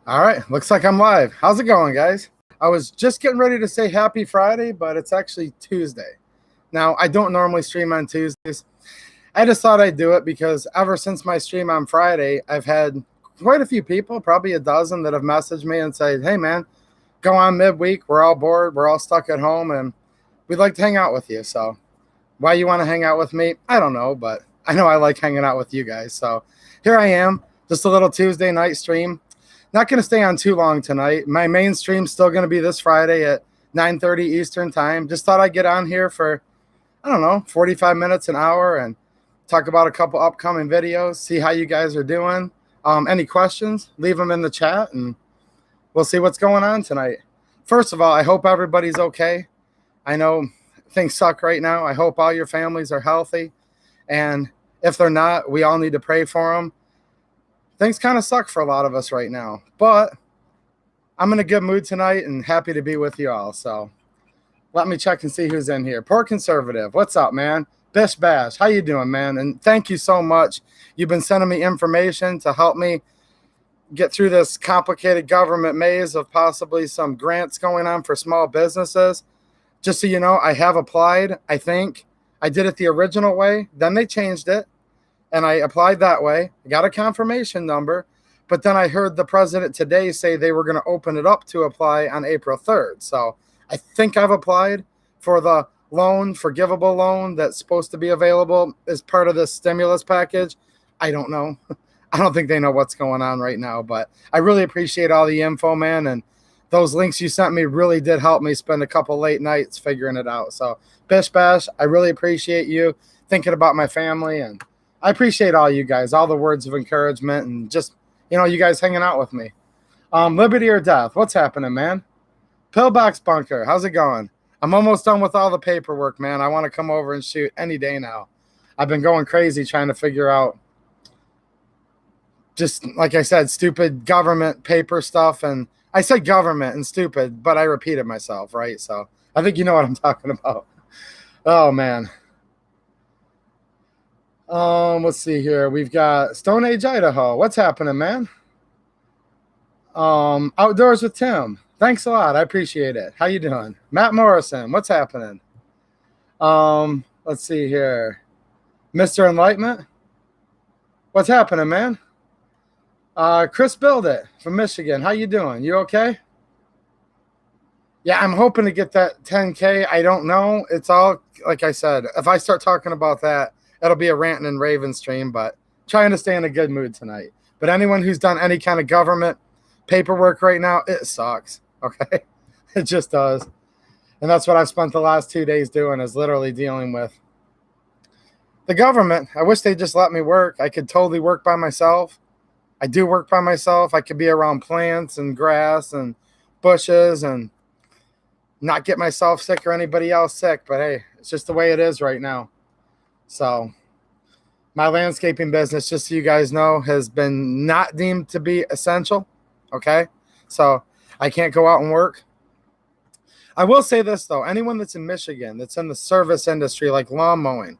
All right, looks like I'm live. How's it going, guys? I was just getting ready to say happy Friday, but it's actually Tuesday. Now, I don't normally stream on Tuesdays. I just thought I'd do it because ever since my stream on Friday, I've had quite a few people, probably a dozen, that have messaged me and said, hey, man, go on midweek. We're all bored. We're all stuck at home, and we'd like to hang out with you. So why you want to hang out with me, I don't know, but I know I like hanging out with you guys. So here I am, just a little Tuesday night stream. Not going to stay on too long tonight. My main stream's still going to be this Friday at 9:30 Eastern time. Just thought I'd get on here for, I don't know, 45 minutes, an hour, and talk about a couple upcoming videos, see how you guys are doing. Any questions, leave them in the chat, and we'll see what's going on tonight. First of all, I hope everybody's okay. I know things suck right now. I hope all your families are healthy. And if they're not, we all need to pray for them. Things kind of suck for a lot of us right now, but I'm in a good mood tonight and happy to be with you all. So let me check and see who's in here. Poor Conservative, what's up, man? Bish Bash, how you doing, man? And thank you so much. You've been sending me information to help me get through this complicated government maze of possibly some grants going on for small businesses. Just so you know, I have applied. I think I did it the original way. Then they changed it. And I applied that way. I got a confirmation number, but then I heard the president today say they were going to open it up to apply on April 3rd. So I think I've applied for the loan, forgivable loan that's supposed to be available as part of this stimulus package. I don't know. I don't think they know what's going on right now, but I really appreciate all the info, man. And those links you sent me really did help me spend a couple late nights figuring it out. So Bish Bash, I really appreciate you thinking about my family, and I appreciate all you guys, all the words of encouragement, and just, you guys hanging out with me. Liberty or death, what's happening, man? Pillbox Bunker, how's it going? I'm almost done with all the paperwork, man. I want to come over and shoot any day now. I've been going crazy trying to figure out, just like I said, stupid government paper stuff. And I said government and stupid, but I repeated myself, right? So I think you know what I'm talking about. Oh, man. Let's see here. We've got Stone Age Idaho. What's happening, man? Outdoors with Tim. Thanks a lot. I appreciate it. How you doing? Matt Morrison. What's happening? Let's see here. Mr. Enlightenment. What's happening, man? Chris Build It from Michigan. How you doing? You okay? Yeah, I'm hoping to get that 10K. I don't know. It's all, like I said, if I start talking about that, it'll be a ranting and raving stream, but trying to stay in a good mood tonight. But anyone who's done any kind of government paperwork right now, it sucks, okay? It just does. And that's what I've spent the last 2 days doing, is literally dealing with the government. I wish they'd just let me work. I could totally work by myself. I do work by myself. I could be around plants and grass and bushes and not get myself sick or anybody else sick. But hey, it's just the way it is right now. So my landscaping business, just so you guys know, has been not deemed to be essential. Okay. So I can't go out and work. I will say this, though. Anyone that's in Michigan, that's in the service industry, like lawn mowing,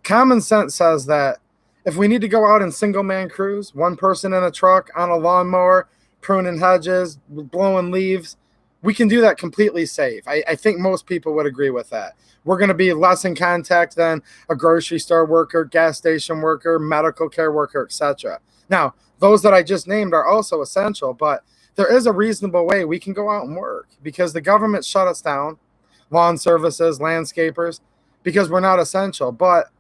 common sense says that if we need to go out in single man crews, one person in a truck on a lawnmower, pruning hedges, blowing leaves, we can do that completely safe. I think most people would agree with that. We're going to be less in contact than a grocery store worker, gas station worker, medical care worker, etc. Now, those that I just named are also essential, but there is a reasonable way we can go out and work because the government shut us down, lawn services, landscapers, because we're not essential. But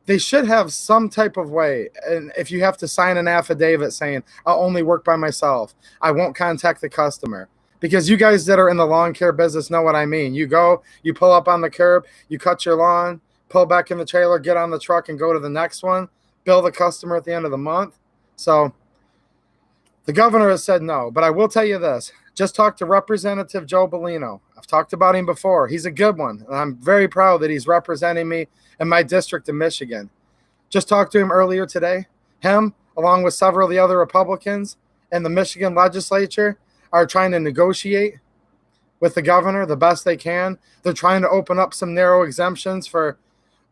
they should have some type of way. And if you have to sign an affidavit saying, I'll only work by myself, I won't contact the customer. Because you guys that are in the lawn care business know what I mean. You go, you pull up on the curb, you cut your lawn, pull back in the trailer, get on the truck, and go to the next one, bill the customer at the end of the month. So the governor has said no. But I will tell you this. Just talk to Representative Joe Bellino. I've talked about him before. He's a good one. And I'm very proud that he's representing me in my district in Michigan. Just talked to him earlier today. Him, along with several of the other Republicans in the Michigan legislature, are trying to negotiate with the governor the best they can. They're trying to open up some narrow exemptions for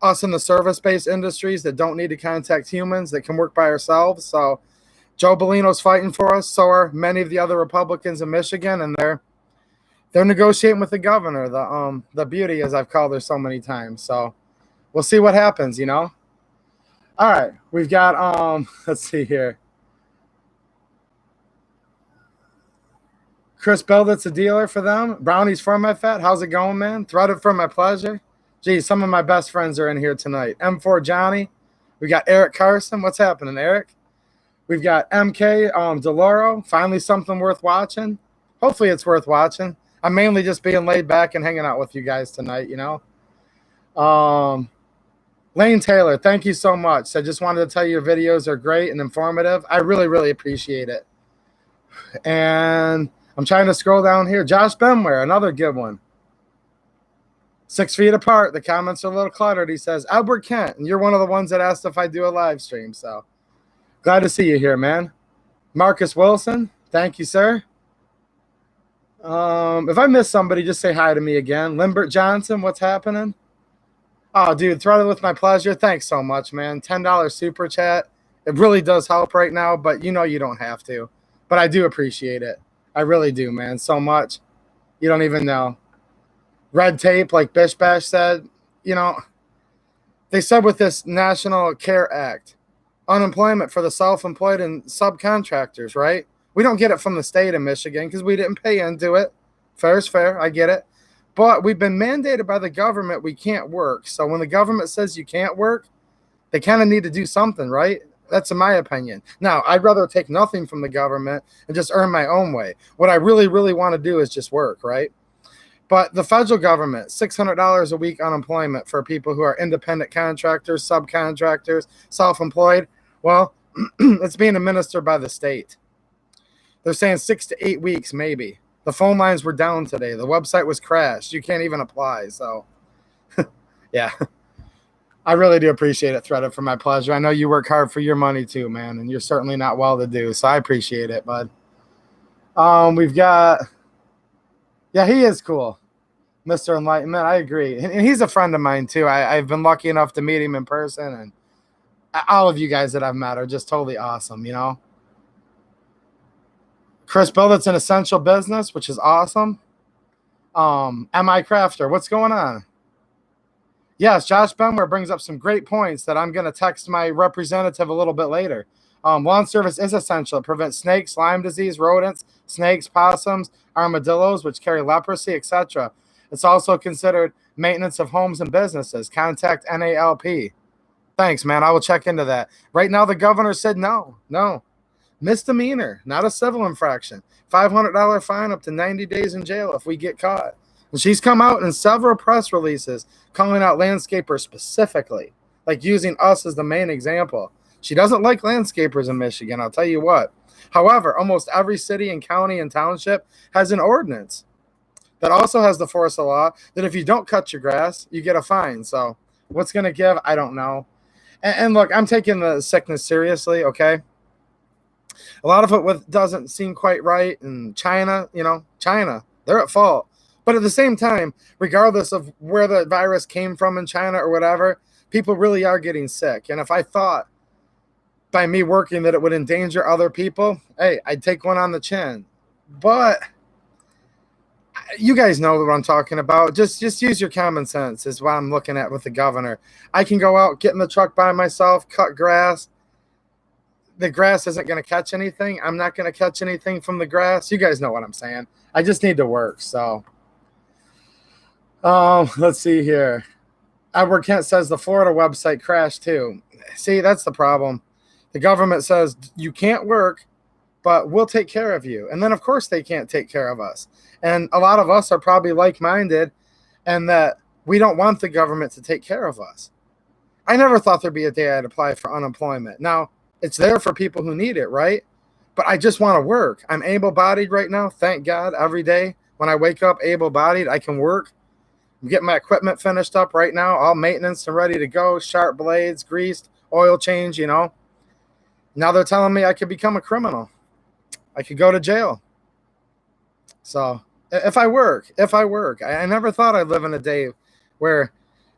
us in the service-based industries that don't need to contact humans, that can work by ourselves. So Joe Bellino's fighting for us. So are many of the other Republicans in Michigan, and they're negotiating with the governor, the beauty, as I've called her so many times. So we'll see what happens, you know. All right, we've got let's see here. Chris Beldit's a dealer for them. Brownies for my fat. How's it going, man? Threaded for my pleasure. Geez, some of my best friends are in here tonight. M4 Johnny. We got Eric Carson. What's happening, Eric? We've got MK Deloro. Finally something worth watching. Hopefully it's worth watching. I'm mainly just being laid back and hanging out with you guys tonight, you know. Lane Taylor, thank you so much. I just wanted to tell you your videos are great and informative. I really, really appreciate it. And I'm trying to scroll down here. Josh Benware, another good one. 6 feet apart. The comments are a little cluttered. He says, Edward Kent, and you're one of the ones that asked if I do a live stream. So glad to see you here, man. Marcus Wilson, thank you, sir. If I miss somebody, just say hi to me again. Limbert Johnson, what's happening? Oh, dude, threaded with my pleasure. Thanks so much, man. $10 super chat. It really does help right now, but you know you don't have to. But I do appreciate it. I really do, man, so much. You don't even know. Red tape, like Bish Bash said, you know, they said with this National Care Act, unemployment for the self-employed and subcontractors, right? We don't get it from the state of Michigan because we didn't pay into it. Fair is fair. I get it. But we've been mandated by the government we can't work. So when the government says you can't work, they kind of need to do something, right? That's in my opinion. Now, I'd rather take nothing from the government and just earn my own way. What I really, really want to do is just work, right? But the federal government, $600 a week unemployment for people who are independent contractors, subcontractors, self-employed. Well, it's being administered by the state. They're saying 6 to 8 weeks, maybe. The phone lines were down today. The website was crashed. You can't even apply. So, yeah. I really do appreciate it, Threaded, for my pleasure. I know you work hard for your money too, man, and you're certainly not well-to-do, so I appreciate it, bud. We've got, yeah, he is cool, Mr. Enlightenment. I agree, and he's a friend of mine too. I've been lucky enough to meet him in person, and all of you guys that I've met are just totally awesome, you know. Chris Bildit's an essential business, which is awesome. M.I. Crafter, what's going on? Yes, Josh Benware brings up some great points that I'm going to text my representative a little bit later. Lawn service is essential. It prevents snakes, Lyme disease, rodents, snakes, possums, armadillos, which carry leprosy, etc. It's also considered maintenance of homes and businesses. Contact NALP. Thanks, man. I will check into that. Right now, the governor said no. Misdemeanor, not a civil infraction. $500 fine, up to 90 days in jail if we get caught. And she's come out in several press releases calling out landscapers specifically, like using us as the main example. She doesn't like landscapers in Michigan, I'll tell you what. However, almost every city and county and township has an ordinance that also has the force of law that if you don't cut your grass, you get a fine. So what's going to give? I don't know. And look, I'm taking the sickness seriously, okay? A lot of it doesn't seem quite right. And China, they're at fault. But at the same time, regardless of where the virus came from in China or whatever, people really are getting sick. And if I thought by me working that it would endanger other people, hey, I'd take one on the chin. But you guys know what I'm talking about. Just use your common sense is what I'm looking at with the governor. I can go out, get in the truck by myself, cut grass. The grass isn't going to catch anything. I'm not going to catch anything from the grass. You guys know what I'm saying. I just need to work, so... let's see here. Edward Kent says the Florida website crashed too. See, that's the problem. The government says you can't work, but we'll take care of you. And then, of course, they can't take care of us. And a lot of us are probably like-minded and that we don't want the government to take care of us. I never thought there'd be a day I'd apply for unemployment. Now, it's there for people who need it, right? But I just want to work. I'm able-bodied right now. Thank God every day when I wake up able-bodied, I can work. I'm getting my equipment finished up right now, all maintenance and ready to go, sharp blades, greased, oil change, Now they're telling me I could become a criminal. I could go to jail. So if I work, I never thought I'd live in a day where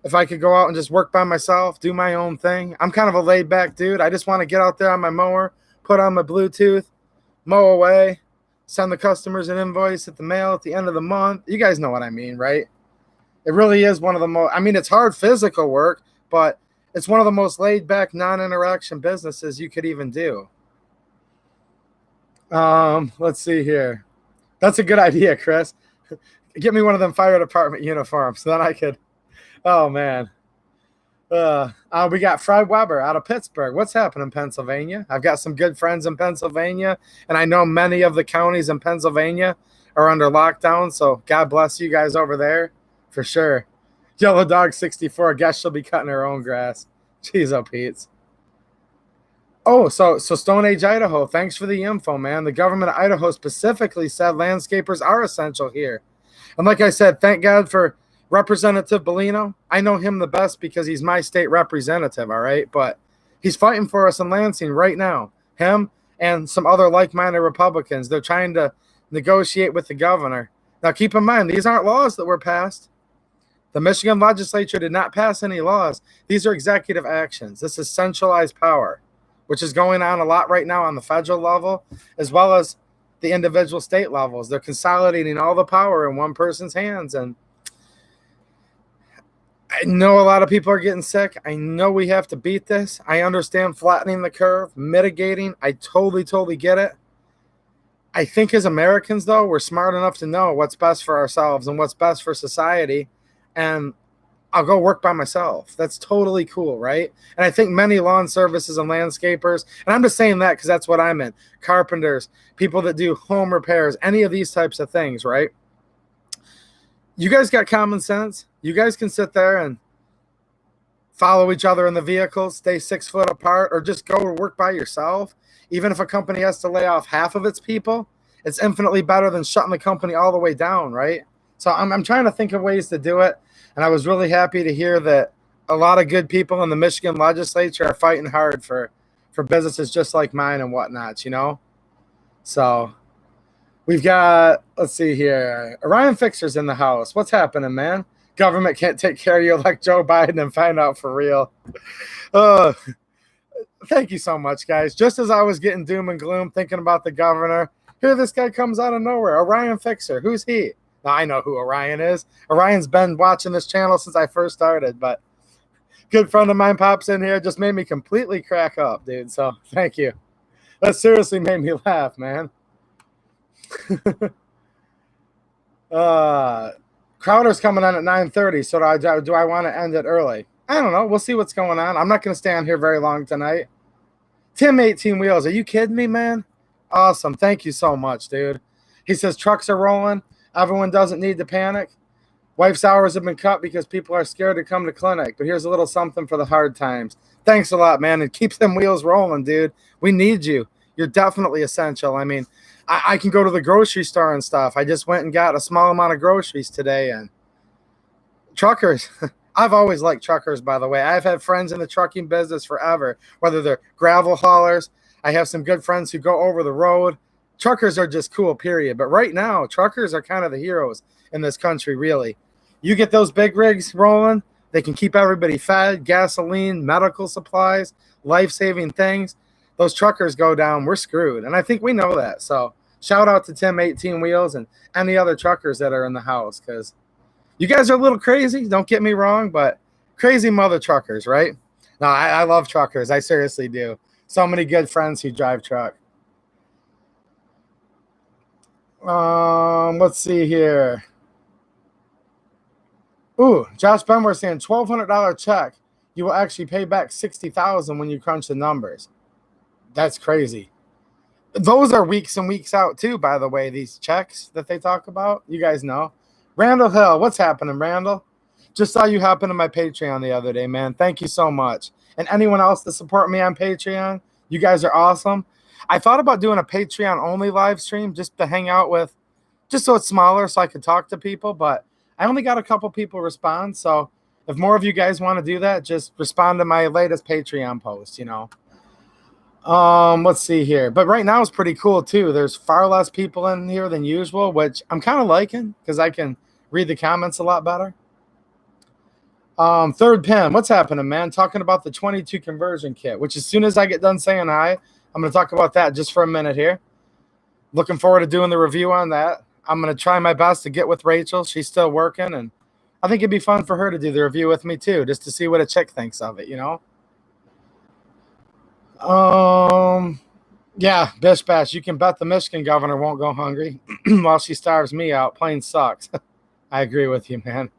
if I could go out and just work by myself, do my own thing. I'm kind of a laid back dude. I just want to get out there on my mower, put on my Bluetooth, mow away, send the customers an invoice at the mail at the end of the month. You guys know what I mean, right? It really is one of the most, I mean, it's hard physical work, but it's one of the most laid back, non-interaction businesses you could even do. Let's see here. That's a good idea, Chris. Get me one of them fire department uniforms. So then I could, oh man. We got Fred Weber out of Pittsburgh. What's happening in Pennsylvania? I've got some good friends in Pennsylvania, and I know many of the counties in Pennsylvania are under lockdown. So God bless you guys over there for sure. Yellow Dog 64. I guess she'll be cutting her own grass. Jeez, oh Pete's. Oh, so Stone Age, Idaho. Thanks for the info, man. The government of Idaho specifically said landscapers are essential here. And like I said, thank God for Representative Bellino. I know him the best because he's my state representative, all right? But he's fighting for us in Lansing right now. Him and some other like-minded Republicans. They're trying to negotiate with the governor. Now, keep in mind, these aren't laws that were passed. The Michigan legislature did not pass any laws. These are executive actions. This is centralized power, which is going on a lot right now on the federal level, as well as the individual state levels. They're consolidating all the power in one person's hands. And I know a lot of people are getting sick. I know we have to beat this. I understand flattening the curve, mitigating. I totally get it. I think as Americans, though, we're smart enough to know what's best for ourselves and what's best for society. And I'll go work by myself. That's totally cool, right? And I think many lawn services and landscapers, and I'm just saying that because that's what I'm in, carpenters, people that do home repairs, any of these types of things, right? You guys got common sense. You guys can sit there and follow each other in the vehicles, stay 6 foot apart, or just go to work by yourself. Even if a company has to lay off half of its people, it's infinitely better than shutting the company all the way down, right? So I'm trying to think of ways to do it. And I was really happy to hear that a lot of good people in the Michigan legislature are fighting hard for businesses just like mine and whatnot, you know? So we've got, let's see here, Orion Fixer's in the house. What's happening, man? Government can't take care of you like Joe Biden and find out for real. Thank you so much, guys. Just as I was getting doom and gloom thinking about the governor, here this guy comes out of nowhere, Orion Fixer. Who's he? Now, I know who Orion is. Orion's been watching this channel since I first started, but good friend of mine pops in here, just made me completely crack up, dude. So thank you. That seriously made me laugh, man. Crowder's coming on at 9:30, so do I want to end it early? I don't know. We'll see what's going on. I'm not going to stay on here very long tonight. Tim 18 Wheels, are you kidding me, man? Awesome. Thank you so much, dude. He says trucks are rolling. Everyone doesn't need to panic. Wife's hours have been cut because people are scared to come to clinic. But here's a little something for the hard times. Thanks a lot, man. And keep them wheels rolling, dude. We need you. You're definitely essential. I mean, I can go to the grocery store and stuff. I just went and got a small amount of groceries today. And truckers, I've always liked truckers, by the way. I've had friends in the trucking business forever, whether they're gravel haulers. I have some good friends who go over the road. Truckers are just cool, period. But right now, truckers are kind of the heroes in this country, really. You get those big rigs rolling, they can keep everybody fed, gasoline, medical supplies, life-saving things. Those truckers go down, we're screwed. And I think we know that. So shout out to Tim 18 Wheels and any other truckers that are in the house, because you guys are a little crazy, don't get me wrong, but crazy mother truckers, right? No, I love truckers. I seriously do. So many good friends who drive truck. Let's see here. Ooh, Josh Benwer saying $1,200 check. You will actually pay back $60,000 when you crunch the numbers. That's crazy. Those are weeks and weeks out too, by the way, these checks that they talk about. You guys know. Randall Hill, what's happening, Randall? Just saw you happen to my Patreon the other day, man. Thank you so much. And anyone else that support me on Patreon, you guys are awesome. I thought about doing a Patreon-only live stream just to hang out with, just so it's smaller so I could talk to people, but I only got a couple people respond, so if more of you guys want to do that, just respond to my latest Patreon post, you know. Let's see here. But right now it's pretty cool, too. There's far less people in here than usual, which I'm kind of liking because I can read the comments a lot better. Third pin, what's happening, man? Talking about the 22 conversion kit, which as soon as I get done saying hi, I'm going to talk about that just for a minute here. Looking forward to doing the review on that. I'm going to try my best to get with Rachel. She's still working, and I think it'd be fun for her to do the review with me too, just to see what a chick thinks of it, you know? Yeah, Bish Bash, you can bet the Michigan governor won't go hungry while she starves me out. Plain sucks. I agree with you, man.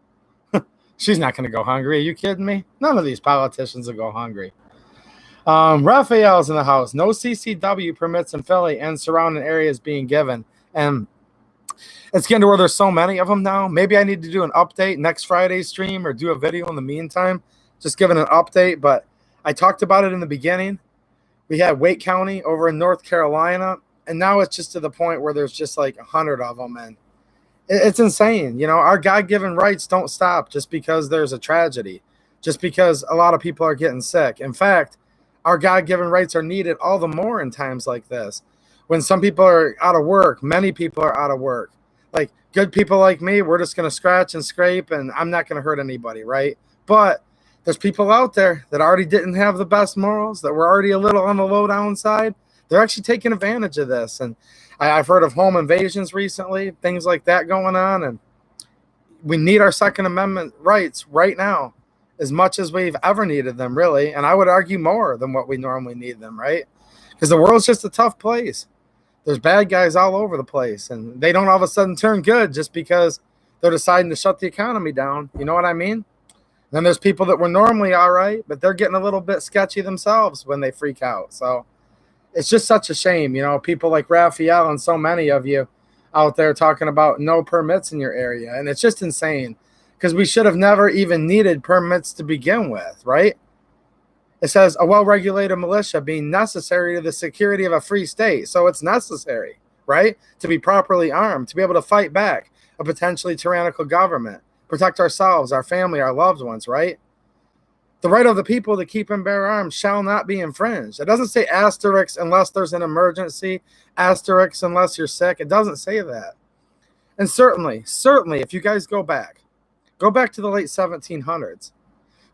She's not going to go hungry. Are you kidding me? None of these politicians will go hungry. Raphael's in the house. No CCW permits in Philly and surrounding areas being given. And it's getting to where there's so many of them now. Maybe I need to do an update next Friday's stream or do a video in the meantime, just giving an update. But I talked about it in the beginning. We had Wake County over in North Carolina, and now it's just to the point where there's just like 100 of them, and it's insane. You know, our God-given rights don't stop just because there's a tragedy, just because a lot of people are getting sick. In fact, our God-given rights are needed all the more in times like this. When some people are out of work, many people are out of work. Like good people like me, we're just going to scratch and scrape, and I'm not going to hurt anybody, right? But there's people out there that already didn't have the best morals, that were already a little on the low down side. They're actually taking advantage of this. And I've heard of home invasions recently, things like that going on. And we need our Second Amendment rights right now as much as we've ever needed them, really. And I would argue more than what we normally need them, right? Because the world's just a tough place. There's bad guys all over the place. And they don't all of a sudden turn good just because they're deciding to shut the economy down. You know what I mean? Then there's people that were normally all right, but they're getting a little bit sketchy themselves when they freak out. So it's just such a shame, you know, people like Raphael and so many of you out there talking about no permits in your area. And it's just insane because we should have never even needed permits to begin with, right? It says a well-regulated militia being necessary to the security of a free state. So it's necessary, right, to be properly armed, to be able to fight back a potentially tyrannical government. Protect ourselves, our family, our loved ones, right? The right of the people to keep and bear arms shall not be infringed. It doesn't say asterisk unless there's an emergency, asterisk unless you're sick. It doesn't say that. And certainly, if you guys go back to the late 1700s,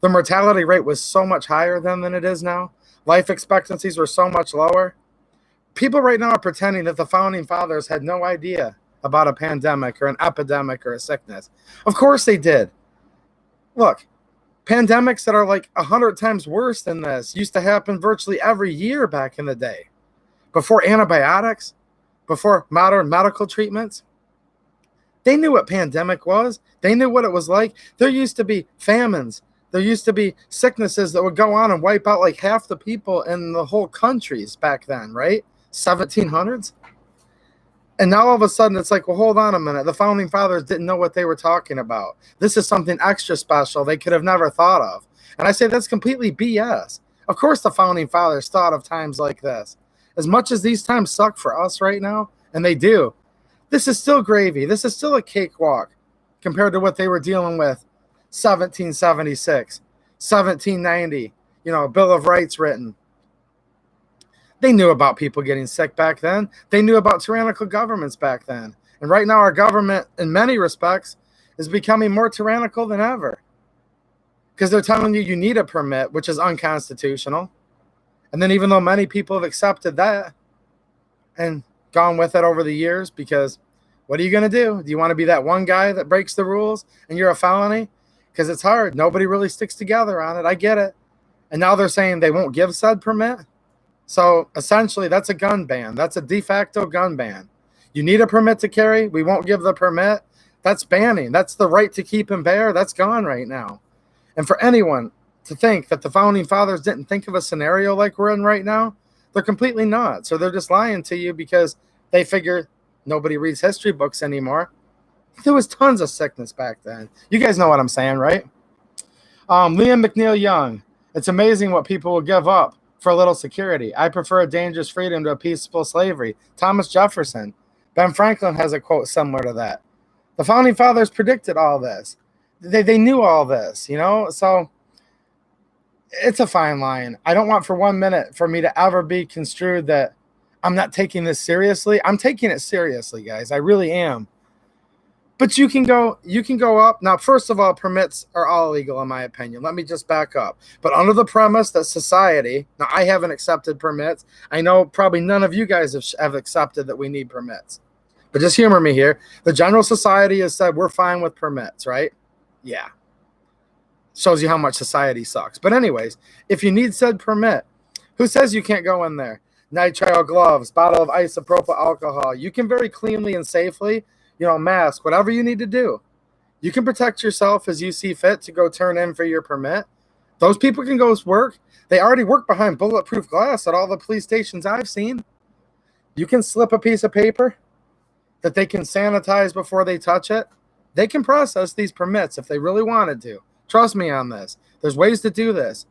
the mortality rate was so much higher then than it is now. Life expectancies were so much lower. People right now are pretending that the founding fathers had no idea about a pandemic or an epidemic or a sickness. Of course they did. Look, pandemics that are like 100 times worse than this used to happen virtually every year back in the day. Before antibiotics, before modern medical treatments, they knew what pandemic was. They knew what it was like. There used to be famines. There used to be sicknesses that would go on and wipe out like half the people in the whole countries back then, right? 1700s. And now all of a sudden it's like, well, hold on a minute. The founding fathers didn't know what they were talking about. This is something extra special they could have never thought of. And I say that's completely BS. Of course the founding fathers thought of times like this. As much as these times suck for us right now, and they do, this is still gravy. This is still a cakewalk compared to what they were dealing with 1776, 1790, you know, Bill of Rights written. They knew about people getting sick back then. They knew about tyrannical governments back then. And right now our government, in many respects, is becoming more tyrannical than ever. Because they're telling you need a permit, which is unconstitutional. And then even though many people have accepted that and gone with it over the years, because what are you going to do? Do you want to be that one guy that breaks the rules and you're a felony? Because it's hard. Nobody really sticks together on it. I get it. And now they're saying they won't give said permit. So essentially, that's a gun ban. That's a de facto gun ban. You need a permit to carry. We won't give the permit. That's banning. That's the right to keep and bear. That's gone right now. And for anyone to think that the founding fathers didn't think of a scenario like we're in right now, they're completely not. So they're just lying to you because they figure nobody reads history books anymore. There was tons of sickness back then. You guys know what I'm saying, right? Liam McNeil Young. It's amazing what people will give up for a little security. I prefer a dangerous freedom to a peaceful slavery. Thomas Jefferson. Ben Franklin has a quote similar to that. The founding fathers predicted all this. They knew all this, you know? So it's a fine line. I don't want for 1 minute for me to ever be construed that I'm not taking this seriously. I'm taking it seriously, guys. I really am. But you can go up. Now, first of all, permits are all illegal in my opinion. Let me just back up. But under the premise that society, now I haven't accepted permits. I know probably none of you guys have accepted that we need permits. But just humor me here. The general society has said we're fine with permits, right? Yeah. Shows you how much society sucks. But anyways, if you need said permit, who says you can't go in there? Nitrile gloves, bottle of isopropyl alcohol. You can very cleanly and safely, mask, whatever you need to do. You can protect yourself as you see fit to go turn in for your permit. Those people can go work. They already work behind bulletproof glass at all the police stations I've seen. You can slip a piece of paper that they can sanitize before they touch it. They can process these permits if they really wanted to. Trust me on this. There's ways to do this.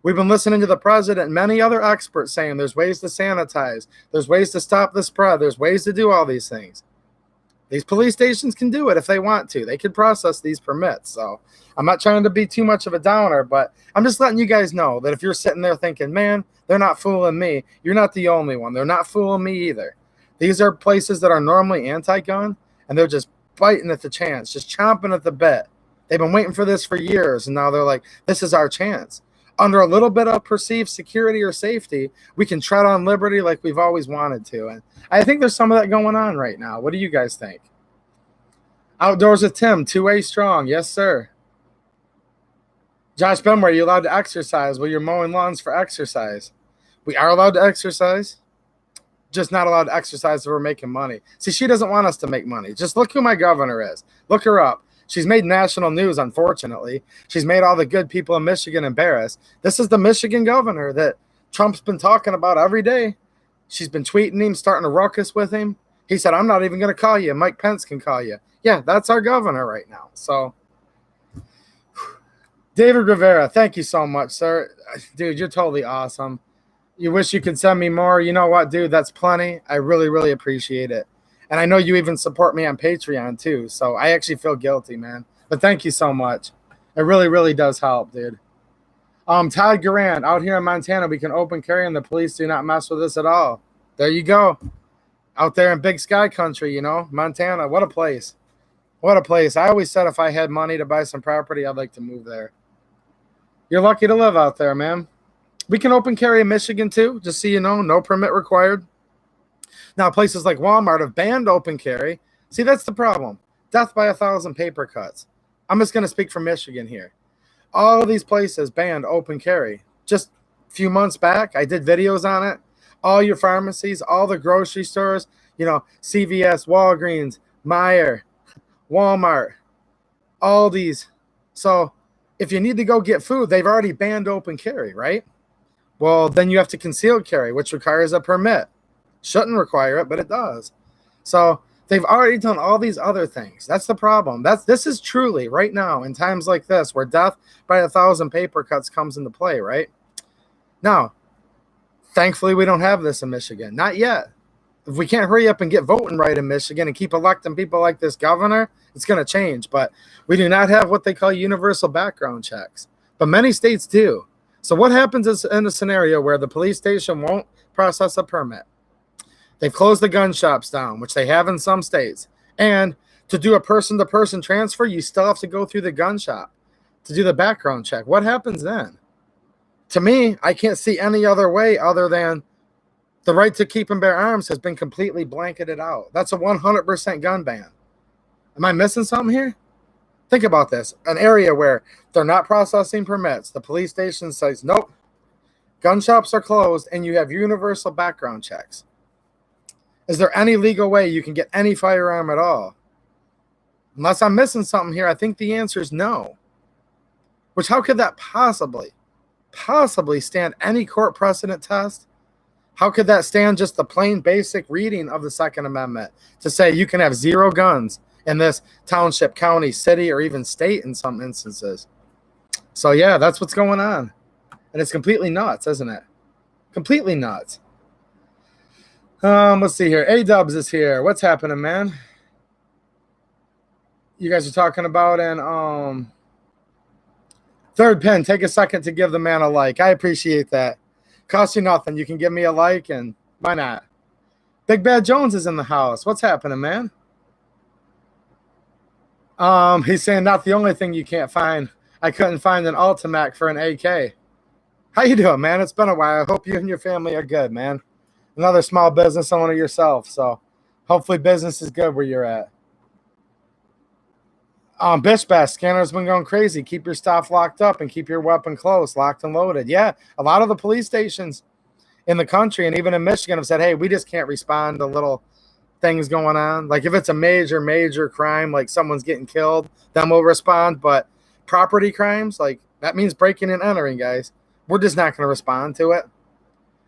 We've been listening to the president and many other experts saying there's ways to sanitize. There's ways to stop the spread. There's ways to do all these things. These police stations can do it if they want to. They can process these permits. So I'm not trying to be too much of a downer, but I'm just letting you guys know that if you're sitting there thinking, man, they're not fooling me, you're not the only one. They're not fooling me either. These are places that are normally anti-gun, and they're just biting at the chance, just chomping at the bit. They've been waiting for this for years, and now they're like, this is our chance. Under a little bit of perceived security or safety, we can tread on liberty like we've always wanted to. And I think there's some of that going on right now. What do you guys think? Outdoors with Tim, 2A strong. Yes, sir. Josh Benware, are you allowed to exercise? Well, you're mowing lawns for exercise. We are allowed to exercise, just not allowed to exercise if we're making money. See, she doesn't want us to make money. Just look who my governor is. Look her up. She's made national news, unfortunately. She's made all the good people in Michigan embarrassed. This is the Michigan governor that Trump's been talking about every day. She's been tweeting him, starting a ruckus with him. He said, I'm not even going to call you. Mike Pence can call you. Yeah, that's our governor right now. So, David Rivera, thank you so much, sir. Dude, you're totally awesome. You wish you could send me more. You know what, dude? That's plenty. I really, really appreciate it. And I know you even support me on Patreon, too. So I actually feel guilty, man. But thank you so much. It really, really does help, dude. Todd Garand, out here in Montana, we can open carry and the police do not mess with us at all. There you go. Out there in Big Sky Country, Montana. What a place. What a place. I always said if I had money to buy some property, I'd like to move there. You're lucky to live out there, man. We can open carry in Michigan, too, just so you know. No permit required. Now, places like Walmart have banned open carry. See, that's the problem. Death by 1,000 paper cuts. I'm just going to speak for Michigan here. All of these places banned open carry. Just a few months back, I did videos on it. All your pharmacies, all the grocery stores, CVS, Walgreens, Meijer, Walmart, all these. So if you need to go get food, they've already banned open carry, right? Well, then you have to concealed carry, which requires a permit. Shouldn't require it, but it does. So they've already done all these other things. That's the problem. This is truly right now in times like this where death by 1,000 paper cuts comes into play, right? Now, thankfully, we don't have this in Michigan. Not yet. If we can't hurry up and get voting right in Michigan and keep electing people like this governor, it's going to change. But we do not have what they call universal background checks. But many states do. So what happens in a scenario where the police station won't process a permit? They've closed the gun shops down, which they have in some states. And to do a person-to-person transfer, you still have to go through the gun shop to do the background check. What happens then? To me, I can't see any other way other than the right to keep and bear arms has been completely blanketed out. That's a 100% gun ban. Am I missing something here? Think about this. An area where they're not processing permits. The police station says, nope, gun shops are closed, and you have universal background checks. Is there any legal way you can get any firearm at all? Unless I'm missing something here, I think the answer is no. Which, how could that possibly stand any court precedent test? How could that stand just the plain basic reading of the Second Amendment to say you can have 0 guns in this township, county, city, or even state in some instances? So yeah, that's what's going on. And it's completely nuts, isn't it? Completely nuts. Let's see here. A-Dubs is here. What's happening, man? You guys are talking about an third pin. Take a second to give the man a like. I appreciate that. Costs you nothing. You can give me a like, and why not? Big Bad Jones is in the house. What's happening, man? He's saying not the only thing you can't find. I couldn't find an Ultimac for an AK. How you doing, man? It's been a while. I hope you and your family are good, man. Another small business owner yourself, so hopefully business is good where you're at. Bish Bash scanner's been going crazy. Keep your stuff locked up and keep your weapon close, locked and loaded. Yeah, a lot of the police stations in the country and even in Michigan have said, hey, we just can't respond to little things going on. Like if it's a major crime, like someone's getting killed, then we'll respond. But property crimes, like that means breaking and entering, guys. We're just not going to respond to it.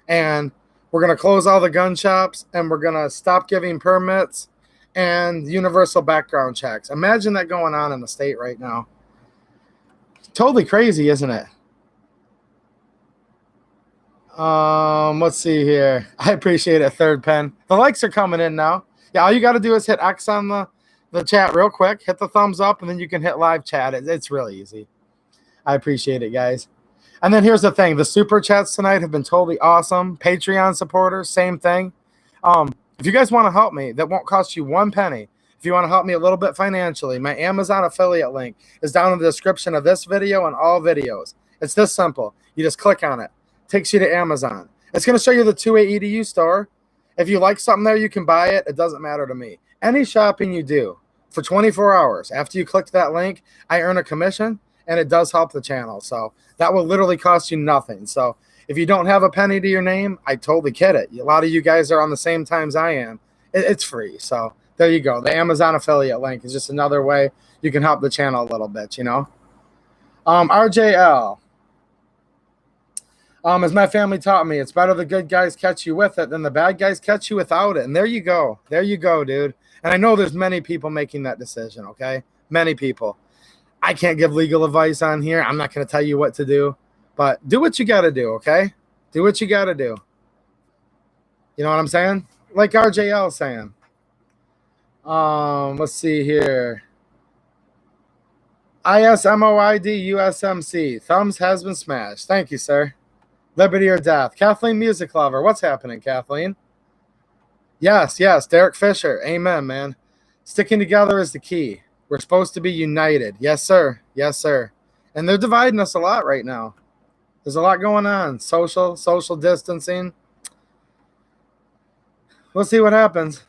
And we're going to close all the gun shops and we're going to stop giving permits and universal background checks. Imagine that going on in the state right now. Totally crazy, isn't it? Let's see here. I appreciate it, Third Pen. The likes are coming in now. Yeah, all you got to do is hit X on the chat real quick, hit the thumbs up, and then you can hit live chat. It's really easy. I appreciate it, guys. And then here's the thing. The super chats tonight have been totally awesome. Patreon supporters, same thing. If you guys want to help me, that won't cost you one penny. If you want to help me a little bit financially, my Amazon affiliate link is down in the description of this video and all videos. It's this simple. You just click on it. Takes you to Amazon. It's going to show you the 2A EDU store. If you like something there, you can buy it. It doesn't matter to me. Any shopping you do for 24 hours after you click that link, I earn a commission, and it does help the channel. So that will literally cost you nothing. So if you don't have a penny to your name, I totally get it. A lot of you guys are on the same times I am. It's free. So there you go. The Amazon affiliate link is just another way you can help the channel a little bit, you know. RJL. As my family taught me, it's better the good guys catch you with it than the bad guys catch you without it. And there you go. There you go, dude. And I know there's many people making that decision, okay? Many people. I can't give legal advice on here. I'm not going to tell you what to do. But do what you got to do, okay? Do what you got to do. You know what I'm saying? Like RJL saying. Let's see here. ISMOID USMC. Thumbs has been smashed. Thank you, sir. Liberty or death. Kathleen Music Lover. What's happening, Kathleen? Yes. Derek Fisher. Amen, man. Sticking together is the key. We're supposed to be united. Yes, sir. And they're dividing us a lot right now. There's a lot going on. Social distancing. We'll see what happens.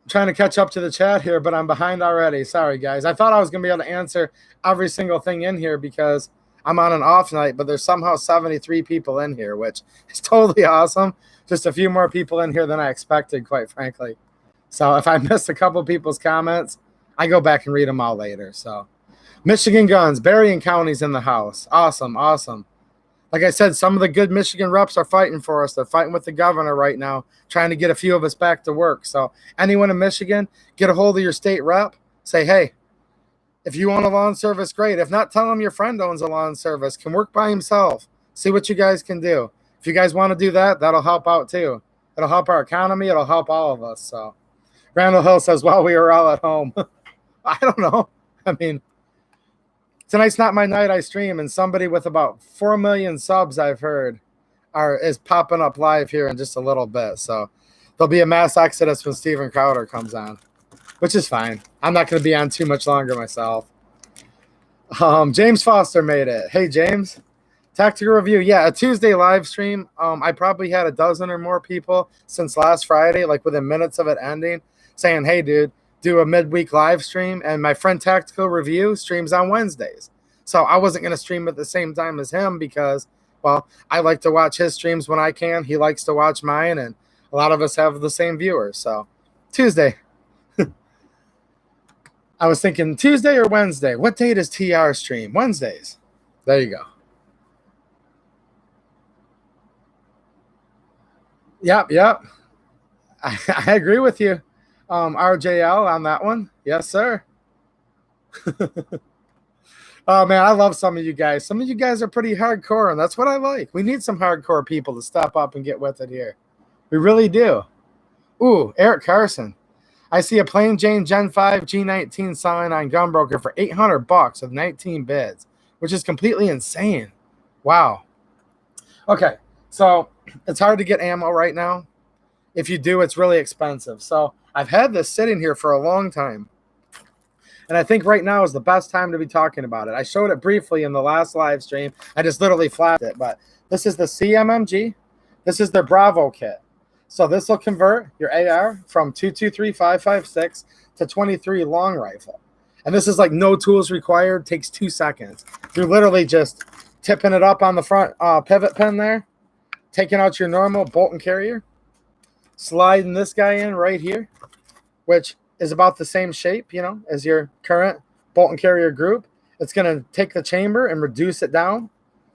I'm trying to catch up to the chat here, but I'm behind already. Sorry, guys. I thought I was going to be able to answer every single thing in here because I'm on an off night, but there's somehow 73 people in here, which is totally awesome. Just a few more people in here than I expected, quite frankly. So if I missed a couple people's comments, I go back and read them all later. So Michigan Guns, Berrien County's in the house. Awesome. Like I said, some of the good Michigan reps are fighting for us. They're fighting with the governor right now, trying to get a few of us back to work. So anyone in Michigan, get a hold of your state rep. Say, hey, if you own a lawn service, great. If not, tell them your friend owns a lawn service, can work by himself. See what you guys can do. If you guys want to do that, that'll help out too. It'll help our economy. It'll help all of us. So Randall Hill says, well, we were all at home. I don't know. I mean, tonight's not my night I stream, and somebody with about 4 million subs I've heard is popping up live here in just a little bit. So there'll be a mass exodus when Steven Crowder comes on, which is fine. I'm not going to be on too much longer myself. James Foster made it. Hey, James. Tactical review. Yeah, a Tuesday live stream. I probably had a dozen or more people since last Friday, like within minutes of it ending, saying, hey, dude, do a midweek live stream. And my friend Tactical Review streams on Wednesdays. So I wasn't going to stream at the same time as him because, well, I like to watch his streams when I can. He likes to watch mine, and a lot of us have the same viewers. So Tuesday. I was thinking Tuesday or Wednesday. What day does TR stream? Wednesdays. There you go. Yep. I agree with you, RJL, on that one. Yes, sir. Oh, man, I love some of you guys. Some of you guys are pretty hardcore, and that's what I like. We need some hardcore people to step up and get with it here. We really do. Ooh, Eric Carson. I see a plain Jane Gen 5 G19 selling on Gunbroker for $800 with 19 bids, which is completely insane. Wow. Okay, so it's hard to get ammo right now. If you do, it's really expensive. So I've had this sitting here for a long time. And I think right now is the best time to be talking about it. I showed it briefly in the last live stream. I just literally flashed it, but this is the CMMG. This is their Bravo kit. So this will convert your AR from 223-556 to 23 long rifle. And this is like no tools required, takes 2 seconds. You're literally just tipping it up on the front pivot pin there, taking out your normal bolt and carrier, sliding this guy in right here, which is about the same shape, as your current bolt and carrier group. It's going to take the chamber and reduce it down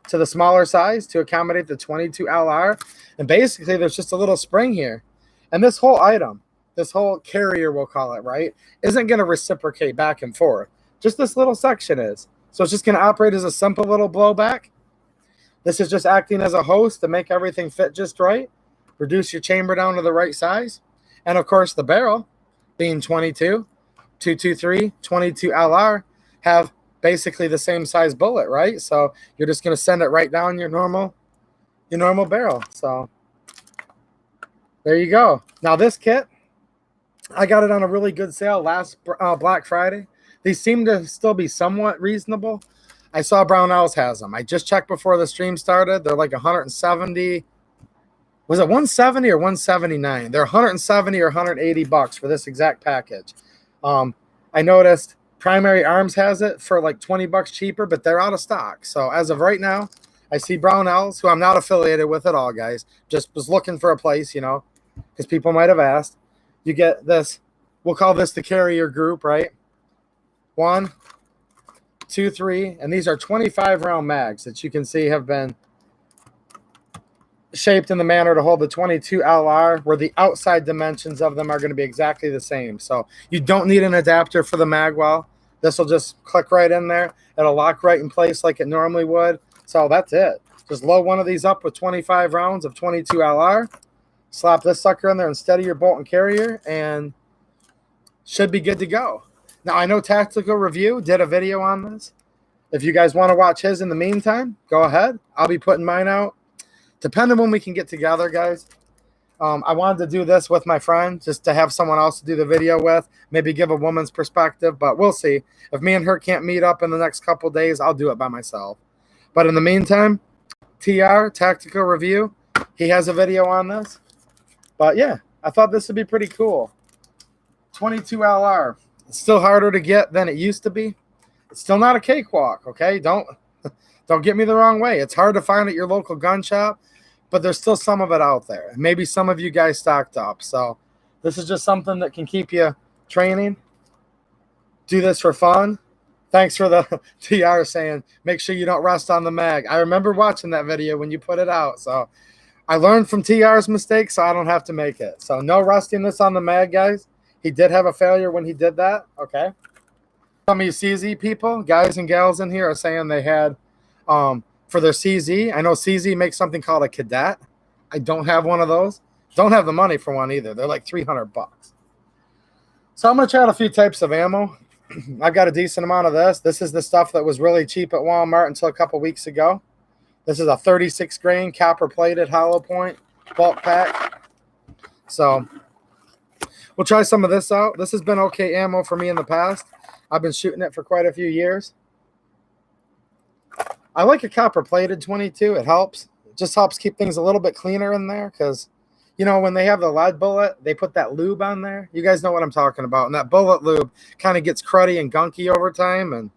to the smaller size to accommodate the 22 LR. And basically there's just a little spring here. And this whole item, this whole carrier, we'll call it, right, isn't going to reciprocate back and forth. Just this little section is. So it's just going to operate as a simple little blowback. This is just acting as a host to make everything fit just right. Reduce your chamber down to the right size. And of course the barrel, being 22, 223, 22 LR, have basically the same size bullet, right? So you're just going to send it right down your normal barrel. So there you go. Now this kit, I got it on a really good sale last Black Friday. These seem to still be somewhat reasonable. I saw Brownells has them. I just checked before the stream started. They're like 170. Was it 170 or 179? They're 170 or 180 bucks for this exact package. I noticed Primary Arms has it for like 20 bucks cheaper, but they're out of stock. So as of right now, I see Brownells, who I'm not affiliated with at all, guys. Just was looking for a place, because people might have asked. You get this. We'll call this the carrier group, right? 1, 2, 3, and these are 25 round mags that you can see have been shaped in the manner to hold the 22 LR, where the outside dimensions of them are going to be exactly the same. So you don't need an adapter for the mag well. This will just click right in there. It'll lock right in place like it normally would. So that's it. Just load one of these up with 25 rounds of 22 LR. Slap this sucker in there instead of your bolt and carrier, and should be good to go. Now, I know Tactical Review did a video on this. If you guys want to watch his in the meantime, go ahead. I'll be putting mine out. Depending when we can get together, guys. I wanted to do this with my friend, just to have someone else to do the video with, maybe give a woman's perspective, but we'll see. If me and her can't meet up in the next couple days, I'll do it by myself. But in the meantime, TR, Tactical Review, he has a video on this. But yeah, I thought this would be pretty cool. 22 LR. It's still harder to get than it used to be. It's still not a cakewalk, okay? Don't get me the wrong way. It's hard to find at your local gun shop, but there's still some of it out there. Maybe some of you guys stocked up. So this is just something that can keep you training. Do this for fun. Thanks for the TR saying, make sure you don't rust on the mag. I remember watching that video when you put it out. So I learned from TR's mistakes, so I don't have to make it. So no rusting this on the mag, guys. He did have a failure when he did that. Okay. Some of you CZ people, guys and gals in here, are saying they had for their CZ. I know CZ makes something called a Cadet. I don't have one of those. Don't have the money for one either. They're like 300 bucks. So I'm going to try out a few types of ammo. I've got a decent amount of this. This is the stuff that was really cheap at Walmart until a couple weeks ago. This is a 36 grain copper plated hollow point bulk pack. So we'll try some of this out. This has been okay ammo for me in the past. I've been shooting it for quite a few years. I like a copper plated 22. It helps. It just helps keep things a little bit cleaner in there because, when they have the lead bullet, they put that lube on there. You guys know what I'm talking about. And that bullet lube kind of gets cruddy and gunky over time. And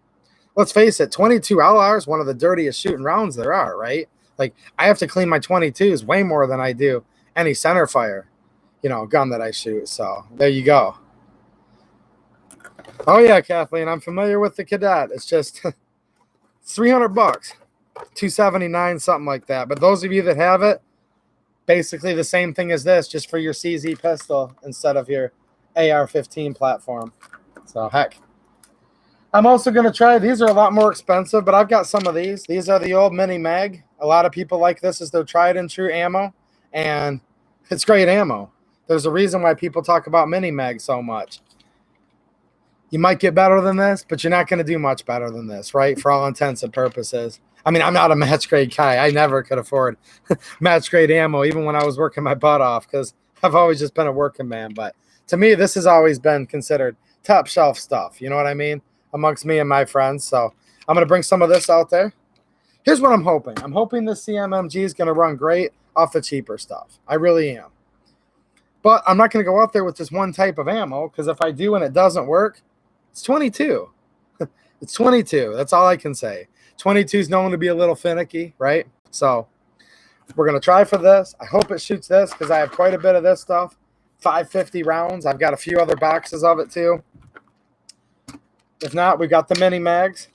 let's face it, 22 LR is one of the dirtiest shooting rounds there are, right? Like, I have to clean my 22s way more than I do any center fire, gun that I shoot. So there you go. Oh, yeah, Kathleen, I'm familiar with the Cadet. It's just 300 bucks, 279, something like that. But those of you that have it, basically the same thing as this, just for your CZ pistol instead of your AR-15 platform. So, heck. I'm also going to try, these are a lot more expensive, but I've got some of these. These are the old Mini Mag. A lot of people like this as their tried and true ammo, and it's great ammo. There's a reason why people talk about Mini Mag so much. You might get better than this, but you're not going to do much better than this, right? For all intents and purposes. I mean, I'm not a match grade guy. I never could afford match grade ammo, even when I was working my butt off, because I've always just been a working man. But to me, this has always been considered top shelf stuff. You know what I mean? Amongst me and my friends. So I'm going to bring some of this out there. Here's what I'm hoping. I'm hoping this CMMG is going to run great off the cheaper stuff. I really am. But I'm not going to go out there with just one type of ammo, because if I do and it doesn't work, it's 22. It's 22. That's all I can say. 22 is known to be a little finicky, right? So we're going to try for this. I hope it shoots this, because I have quite a bit of this stuff. 550 rounds. I've got a few other boxes of it too. If not, we got the mini mags.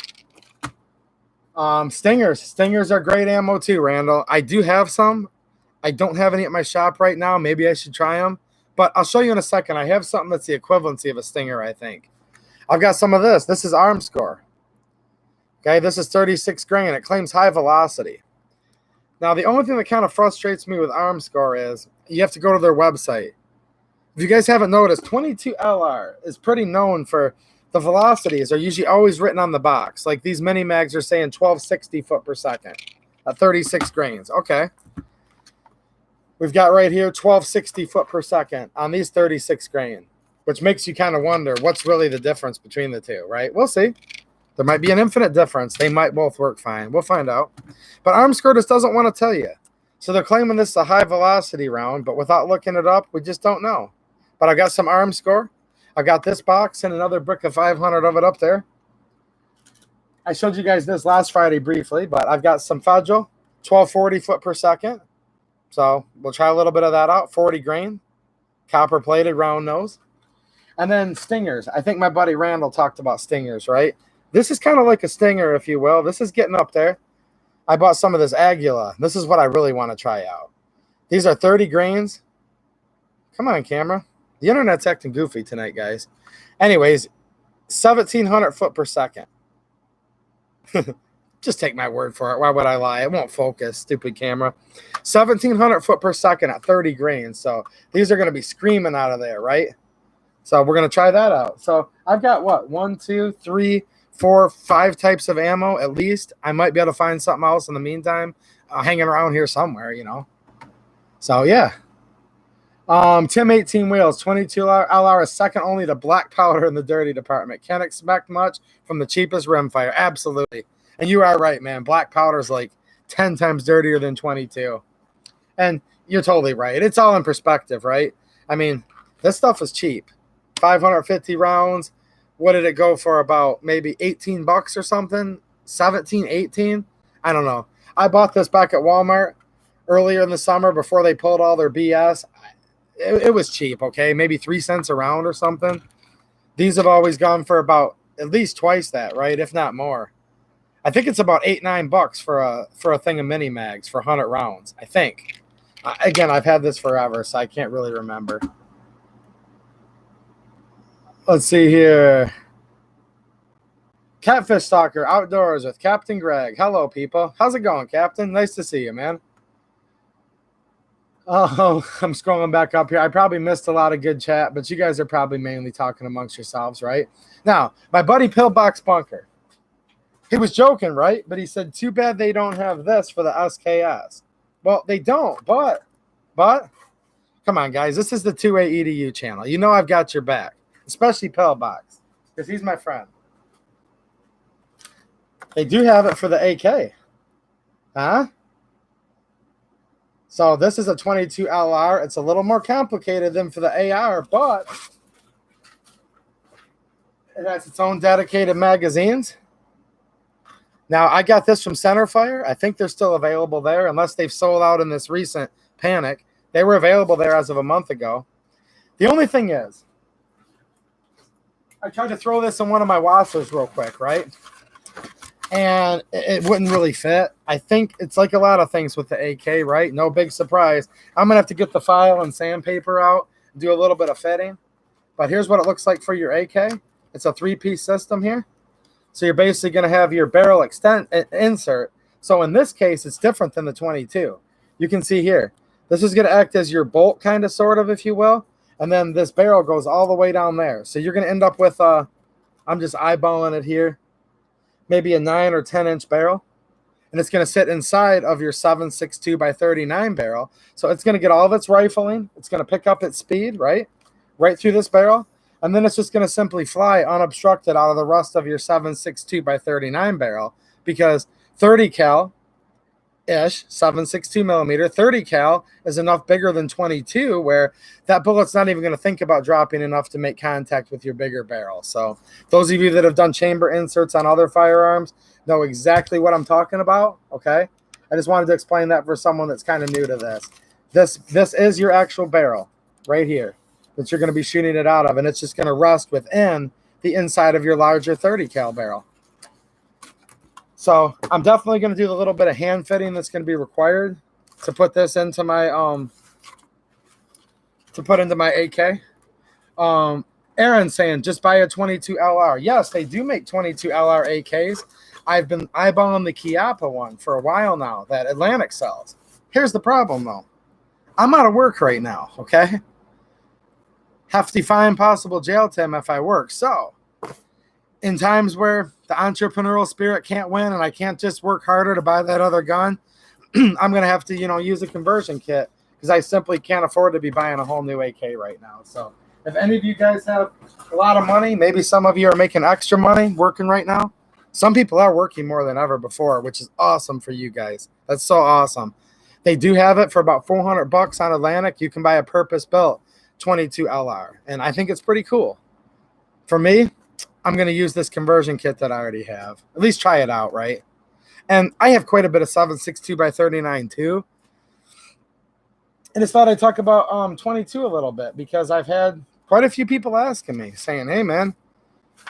Stingers. Stingers are great ammo too, Randall. I do have some. I don't have any at my shop right now. Maybe I should try them. But I'll show you in a second. I have something that's the equivalency of a stinger, I think. I've got some of this. This is arm score. Okay, this is 36 grain. It claims high velocity. Now, the only thing that kind of frustrates me with arm score is you have to go to their website. If you guys haven't noticed, 22LR is pretty known for the velocities are usually always written on the box. Like these mini mags are saying 1260 foot per second at 36 grains. Okay. We've got right here 1260 foot per second on these 36 grain, which makes you kind of wonder what's really the difference between the two, right? We'll see. There might be an infinite difference. They might both work fine. We'll find out. But Armscore just doesn't want to tell you. So they're claiming this is a high velocity round, but without looking it up, we just don't know. But I got some Armscore. I got this box and another brick of 500 of it up there. I showed you guys this last Friday briefly, but I've got some Fudgel, 1240 foot per second. So we'll try a little bit of that out. 40 grain, copper plated, round nose. And then stingers. I think my buddy Randall talked about stingers, right? This is kind of like a stinger, if you will. This is getting up there. I bought some of this Aguila. This is what I really want to try out. These are 30 grains. Come on, camera. The internet's acting goofy tonight, guys. Anyways, 1,700 foot per second. Just take my word for it. Why would I lie? It won't focus, stupid camera. 1,700 foot per second at 30 grains. So these are going to be screaming out of there, right? So we're going to try that out. So I've got what? 1, 2, 3, 4, 5 types of ammo at least. I might be able to find something else in the meantime, hanging around here somewhere, you know. So yeah. Tim 18 wheels, 22 LR is second only to black powder in the dirty department. Can't expect much from the cheapest rimfire. Absolutely. And you are right, man. Black powder is like 10 times dirtier than 22. And you're totally right. It's all in perspective, right? I mean, this stuff is cheap. 550 rounds. What did it go for? About maybe 18 bucks or something? 17, 18? I don't know. I bought this back at Walmart earlier in the summer before they pulled all their BS. It was cheap, okay? Maybe 3 cents a round or something. These have always gone for about at least twice that, right? If not more. I think it's about 8, 9 bucks for a thing of mini mags for 100 rounds, I think. Again, I've had this forever, so I can't really remember. Let's see here. Catfish Stalker Outdoors with Captain Greg. Hello, people. How's it going, Captain? Nice to see you, man. Oh, I'm scrolling back up here. I probably missed a lot of good chat, but you guys are probably mainly talking amongst yourselves, right? Now, my buddy Pillbox Bunker. He was joking, right? But he said, too bad they don't have this for the SKS. Well, they don't, but, come on, guys. This is the 2A EDU channel. You know I've got your back, especially Pillbox, because he's my friend. They do have it for the AK. Huh? So this is a 22 LR. It's a little more complicated than for the AR, but it has its own dedicated magazines. Now, I got this from Centerfire. I think they're still available there, unless they've sold out in this recent panic. They were available there as of a month ago. The only thing is, I tried to throw this in one of my washers real quick, right? And it wouldn't really fit. I think it's like a lot of things with the AK, right? No big surprise. I'm going to have to get the file and sandpaper out, do a little bit of fitting. But here's what it looks like for your AK. It's a 3-piece system here. So you're basically going to have your barrel insert. So in this case, it's different than the 22. You can see here. This is going to act as your bolt, kind of, sort of, if you will. And then this barrel goes all the way down there. So you're going to end up with, I'm just eyeballing it here, maybe a 9 or 10-inch barrel. And it's going to sit inside of your 7.62 by 39 barrel. So it's going to get all of its rifling. It's going to pick up its speed, right? Right through this barrel. And then it's just going to simply fly unobstructed out of the rest of your 7.62 by 39 barrel, because 30 cal ish, 7.62 millimeter, 30 cal is enough bigger than 22, where that bullet's not even going to think about dropping enough to make contact with your bigger barrel. So those of you that have done chamber inserts on other firearms know exactly what I'm talking about. Okay, I just wanted to explain that for someone that's kind of new to this. This is your actual barrel right here that you're going to be shooting it out of, and it's just going to rest within the inside of your larger 30 cal barrel. So I'm definitely going to do the little bit of hand fitting that's going to be required to put this into my AK. Aaron saying just buy a 22 LR. Yes, they do make 22 LR AKs. I've been eyeballing the Chiappa one for a while now that Atlantic sells. Here's the problem though. I'm out of work right now, okay? Hefty fine, possible jail time if I work. So in times where the entrepreneurial spirit can't win and I can't just work harder to buy that other gun, I'm going to have to, use a conversion kit, because I simply can't afford to be buying a whole new AK right now. So if any of you guys have a lot of money, maybe some of you are making extra money working right now. Some people are working more than ever before, which is awesome for you guys. That's so awesome. They do have it for about $400 on Atlantic. You can buy a purpose-built 22 LR, and I think it's pretty cool. For me, I'm going to use this conversion kit that I already have. At least try it out, right? And I have quite a bit of 7.62 by 39 too. And it's thought I'd talk about 22 a little bit, because I've had quite a few people asking me, saying, hey, man,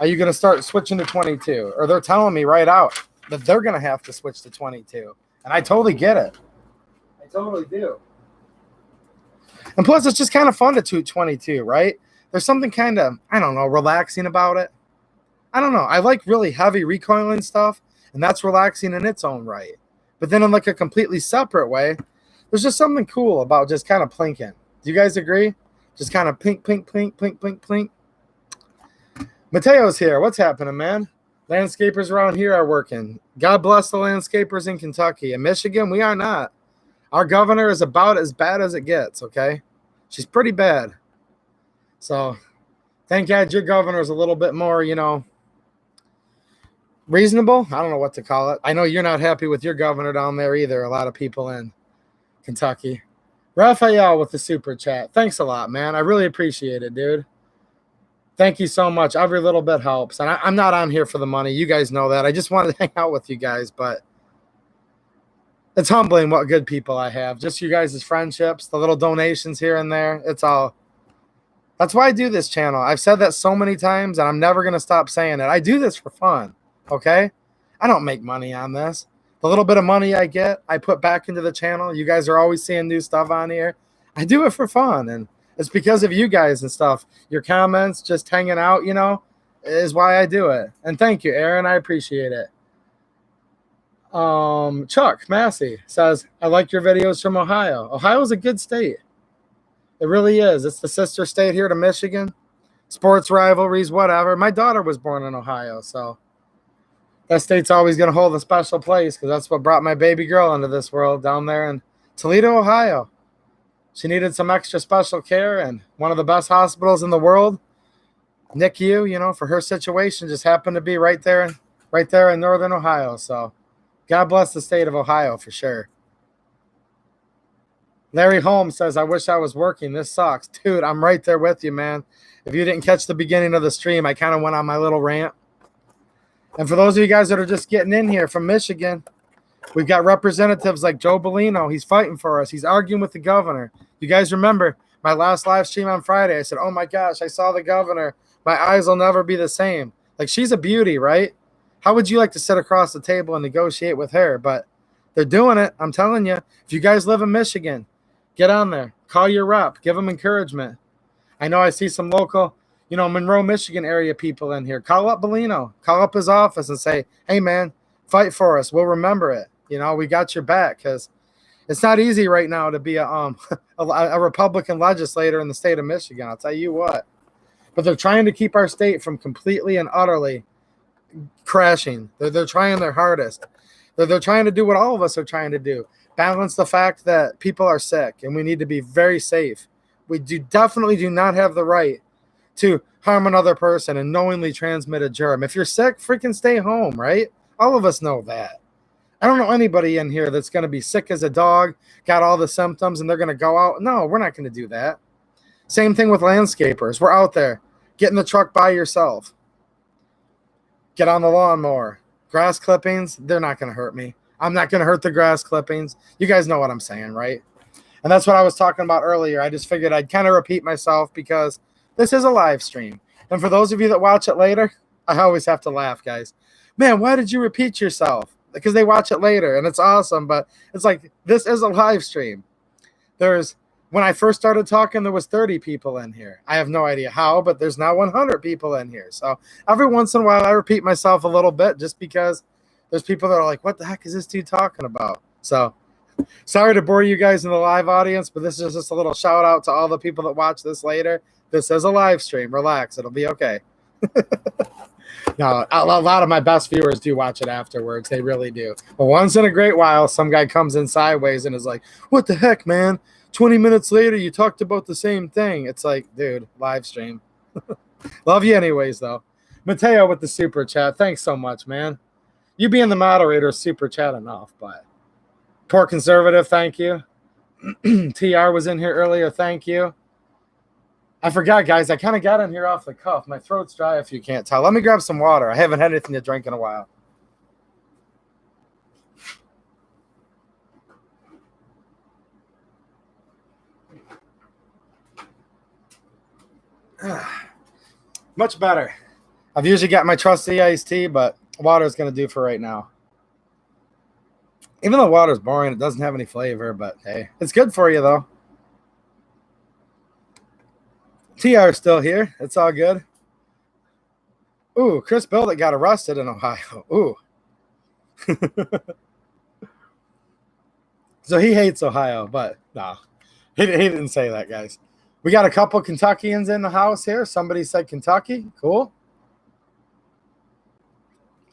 are you going to start switching to 22? Or they're telling me right out that they're going to have to switch to 22. And I totally get it. I totally do. And plus, it's just kind of fun to toot 22, right? There's something kind of, I don't know, relaxing about it. I don't know. I like really heavy recoiling stuff, and that's relaxing in its own right. But then in like a completely separate way, there's just something cool about just kind of plinking. Do you guys agree? Just kind of plink, plink, plink, plink, plink, plink. Mateo's here. What's happening, man? Landscapers around here are working. God bless the landscapers in Kentucky. In Michigan, we are not. Our governor is about as bad as it gets, okay? She's pretty bad. So thank God your governor is a little bit more, reasonable. I don't know what to call it. I know you're not happy with your governor down there either. A lot of people in Kentucky. Raphael with the super chat. Thanks a lot, man. I really appreciate it, dude. Thank you so much. Every little bit helps. And I'm not on here for the money. You guys know that. I just wanted to hang out with you guys, but it's humbling what good people I have. Just you guys' friendships, the little donations here and there. It's all. That's why I do this channel. I've said that so many times, and I'm never going to stop saying it. I do this for fun, okay? I don't make money on this. The little bit of money I get, I put back into the channel. You guys are always seeing new stuff on here. I do it for fun, and it's because of you guys and stuff. Your comments, just hanging out, is why I do it. And thank you, Aaron. I appreciate it. Chuck Massey says, I like your videos from Ohio. Ohio's a good state. It really is. It's the sister state here to Michigan. Sports rivalries, whatever. My daughter was born in Ohio, so that state's always going to hold a special place, because that's what brought my baby girl into this world down there in Toledo, Ohio. She needed some extra special care, and one of the best hospitals in the world, NICU, for her situation, just happened to be right there in northern Ohio. So God bless the state of Ohio for sure. Larry Holmes says, I wish I was working. This sucks. Dude, I'm right there with you, man. If you didn't catch the beginning of the stream, I kind of went on my little rant. And for those of you guys that are just getting in here from Michigan, we've got representatives like Joe Bellino. He's fighting for us. He's arguing with the governor. You guys remember my last live stream on Friday? I said, oh my gosh, I saw the governor. My eyes will never be the same. Like, she's a beauty, right? How would you like to sit across the table and negotiate with her? But they're doing it. I'm telling you, if you guys live in Michigan, get on there. Call your rep. Give them encouragement. I know I see some local, Monroe, Michigan area people in here. Call up Bellino. Call up his office and say, hey, man, fight for us. We'll remember it. We got your back, because it's not easy right now to be a Republican legislator in the state of Michigan. I'll tell you what. But they're trying to keep our state from completely and utterly crashing. They're trying their hardest. They're trying to do what all of us are trying to do. Balance the fact that people are sick and we need to be very safe. We definitely do not have the right to harm another person and knowingly transmit a germ. If you're sick, freaking stay home, right? All of us know that. I don't know anybody in here that's going to be sick as a dog, got all the symptoms, and they're going to go out. No, we're not going to do that. Same thing with landscapers. We're out there. Get in the truck by yourself. Get on the lawnmower. Grass clippings, they're not going to hurt me. I'm not going to hurt the grass clippings. You guys know what I'm saying, right? And that's what I was talking about earlier. I just figured I'd kind of repeat myself because this is a live stream. And for those of you that watch it later, I always have to laugh, guys. Man, why did you repeat yourself? Because they watch it later, and it's awesome. But it's like, this is a live stream. When I first started talking, there was 30 people in here. I have no idea how, but there's now 100 people in here. So every once in a while, I repeat myself a little bit just because there's people that are like, what the heck is this dude talking about? So sorry to bore you guys in the live audience, but this is just a little shout out to all the people that watch this later. This is a live stream. Relax. It'll be okay. No, a lot of my best viewers do watch it afterwards. They really do. But once in a great while, some guy comes in sideways and is like, what the heck, man? 20 minutes later, you talked about the same thing. It's like, dude, live stream. Love you anyways, though. Mateo with the super chat. Thanks so much, man. You being the moderator is super chat enough, but poor conservative, thank you. TR was in here earlier. Thank you. I forgot, guys. I kind of got in here off the cuff. My throat's dry if you can't tell. Let me grab some water. I haven't had anything to drink in a while. Much better. I've usually got my trusty iced tea, but water is going to do for right now. Even though water's boring, it doesn't have any flavor, but hey, it's good for you, though. TR is still here. It's all good. Ooh, Chris Bildick got arrested in Ohio. Ooh. So he hates Ohio, but no, he didn't say that, guys. We got a couple Kentuckians in the house here. Somebody said Kentucky. Cool.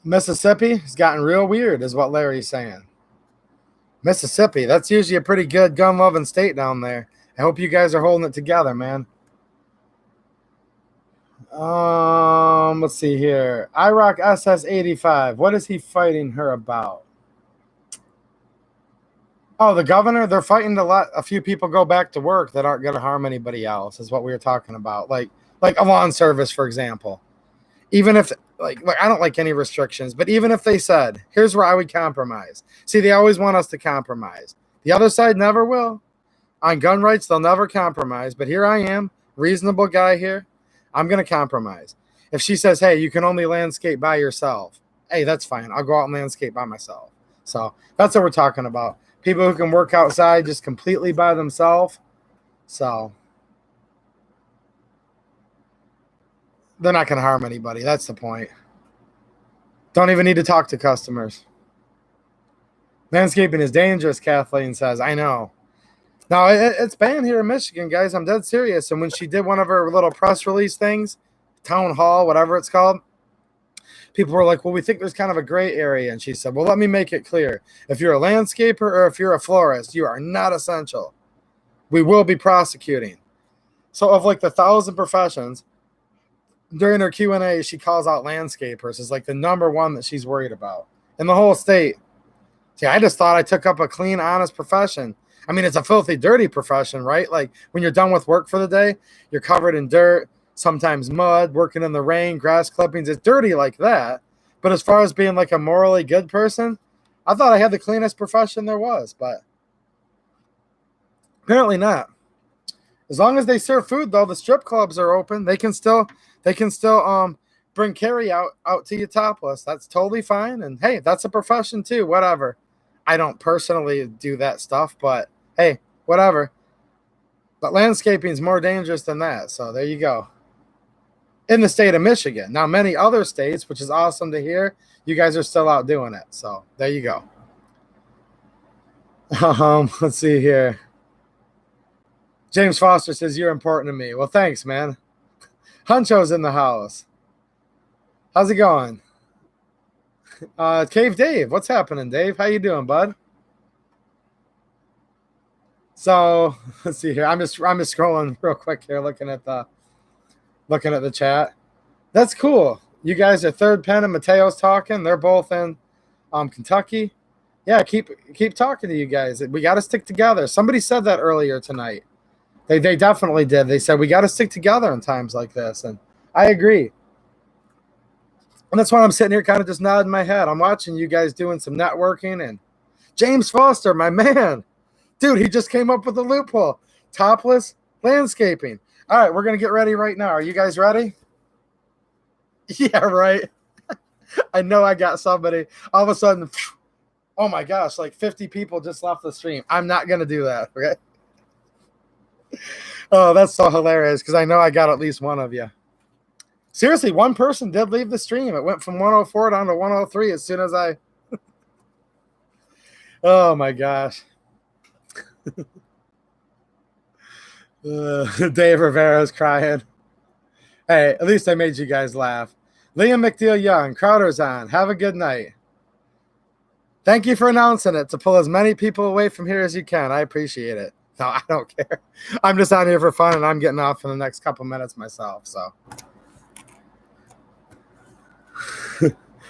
Mississippi has gotten real weird, is what Larry's saying. Mississippi, that's usually a pretty good gun-loving state down there. I hope you guys are holding it together, man. Let's see here. IROC SS85. What is he fighting her about? Oh, the governor. They're fighting to let a few people go back to work that aren't going to harm anybody else. Is what we were talking about. Like a lawn service, for example. Even if like I don't like any restrictions, but even if they said, here's where I would compromise. See, they always want us to compromise. The other side never will. On gun rights, they'll never compromise. But here I am, reasonable guy here. I'm going to compromise. If she says, hey, you can only landscape by yourself, hey, that's fine. I'll go out and landscape by myself. So that's what we're talking about. People who can work outside just completely by themselves. So they're not going to harm anybody. That's the point. Don't even need to talk to customers. Landscaping is dangerous, Kathleen says. I know. Now, it's banned here in Michigan, guys. I'm dead serious. And when she did one of her little press release things, town hall, whatever it's called, people were like, well, we think there's kind of a gray area. And she said, well, let me make it clear. If you're a landscaper or if you're a florist, you are not essential. We will be prosecuting. So of like the 1,000 professions, during her Q&A, she calls out landscapers as like the number one that she's worried about in the whole state. See, I just thought I took up a clean, honest profession. I mean, it's a filthy, dirty profession, right? Like when you're done with work for the day, you're covered in dirt, sometimes mud, working in the rain, grass clippings. It's dirty like that. But as far as being like a morally good person, I thought I had the cleanest profession there was, but apparently not. As long as they serve food, though, the strip clubs are open. They can still bring carry out to you topless. That's totally fine. And hey, that's a profession too. Whatever. I don't personally do that stuff, but hey, whatever. But landscaping is more dangerous than that. So there you go. In the state of Michigan. Now, many other states, which is awesome to hear, you guys are still out doing it. So there you go. Let's see here. James Foster says, you're important to me. Well, thanks, man. Huncho's in the house. How's it going? Cave Dave, what's happening, Dave? How you doing, bud? So let's see here. I'm just scrolling real quick here, looking at the Looking at the chat. That's cool. You guys are Third Pen and Mateo's talking. They're both in Kentucky. Yeah, keep talking to you guys. We got to stick together. Somebody said that earlier tonight. They definitely did. They said we got to stick together in times like this, and I agree. And that's why I'm sitting here kind of just nodding my head. I'm watching you guys doing some networking, and James Foster, my man, dude, he just came up with a loophole. Topless landscaping. All right, we're gonna get ready right now. Are you guys ready? Yeah, right. I know I got somebody. All of a sudden, oh my gosh, like 50 people just left the stream. I'm not gonna do that. Okay. Oh, that's so hilarious because I know I got at least one of you. Seriously, one person did leave the stream. It went from 104 down to 103 as soon as I. Oh my gosh. Dave Rivera's crying. Hey, at least I made you guys laugh. Liam McDeal Young, Crowder's on. Have a good night. Thank you for announcing it to pull as many people away from here as you can. I appreciate it. No, I don't care. I'm just out here for fun, and I'm getting off in the next couple minutes myself. So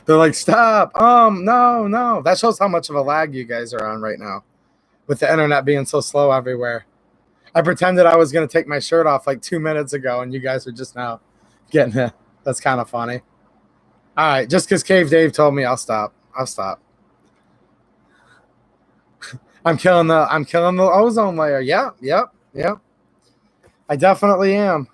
they're like, stop. No. That shows how much of a lag you guys are on right now with the internet being so slow everywhere. I pretended I was going to take my shirt off like 2 minutes ago, and you guys are just now getting it. That's kind of funny. All right, just because Cave Dave told me, I'll stop. I'm killing the ozone layer. Yep. I definitely am.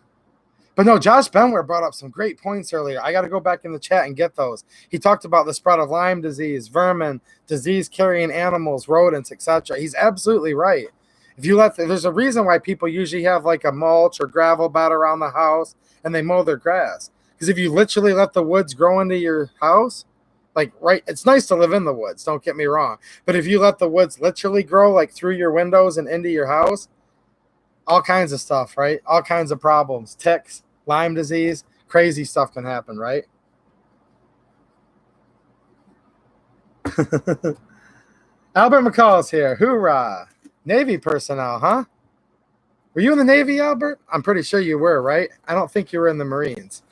But no, Josh Benware brought up some great points earlier. I got to go back in the chat and get those. He talked about the spread of Lyme disease, vermin, disease-carrying animals, rodents, etc. He's absolutely right. If you there's a reason why people usually have like a mulch or gravel bed around the house and they mow their grass. Because if you literally let the woods grow into your house, it's nice to live in the woods, don't get me wrong. But if you let the woods literally grow like through your windows and into your house, all kinds of stuff, right? All kinds of problems, ticks, Lyme disease, crazy stuff can happen, right? Albert McCall's here. Hoorah. Navy personnel, huh? Were you in the Navy, Albert? I'm pretty sure you were, right? I don't think you were in the Marines.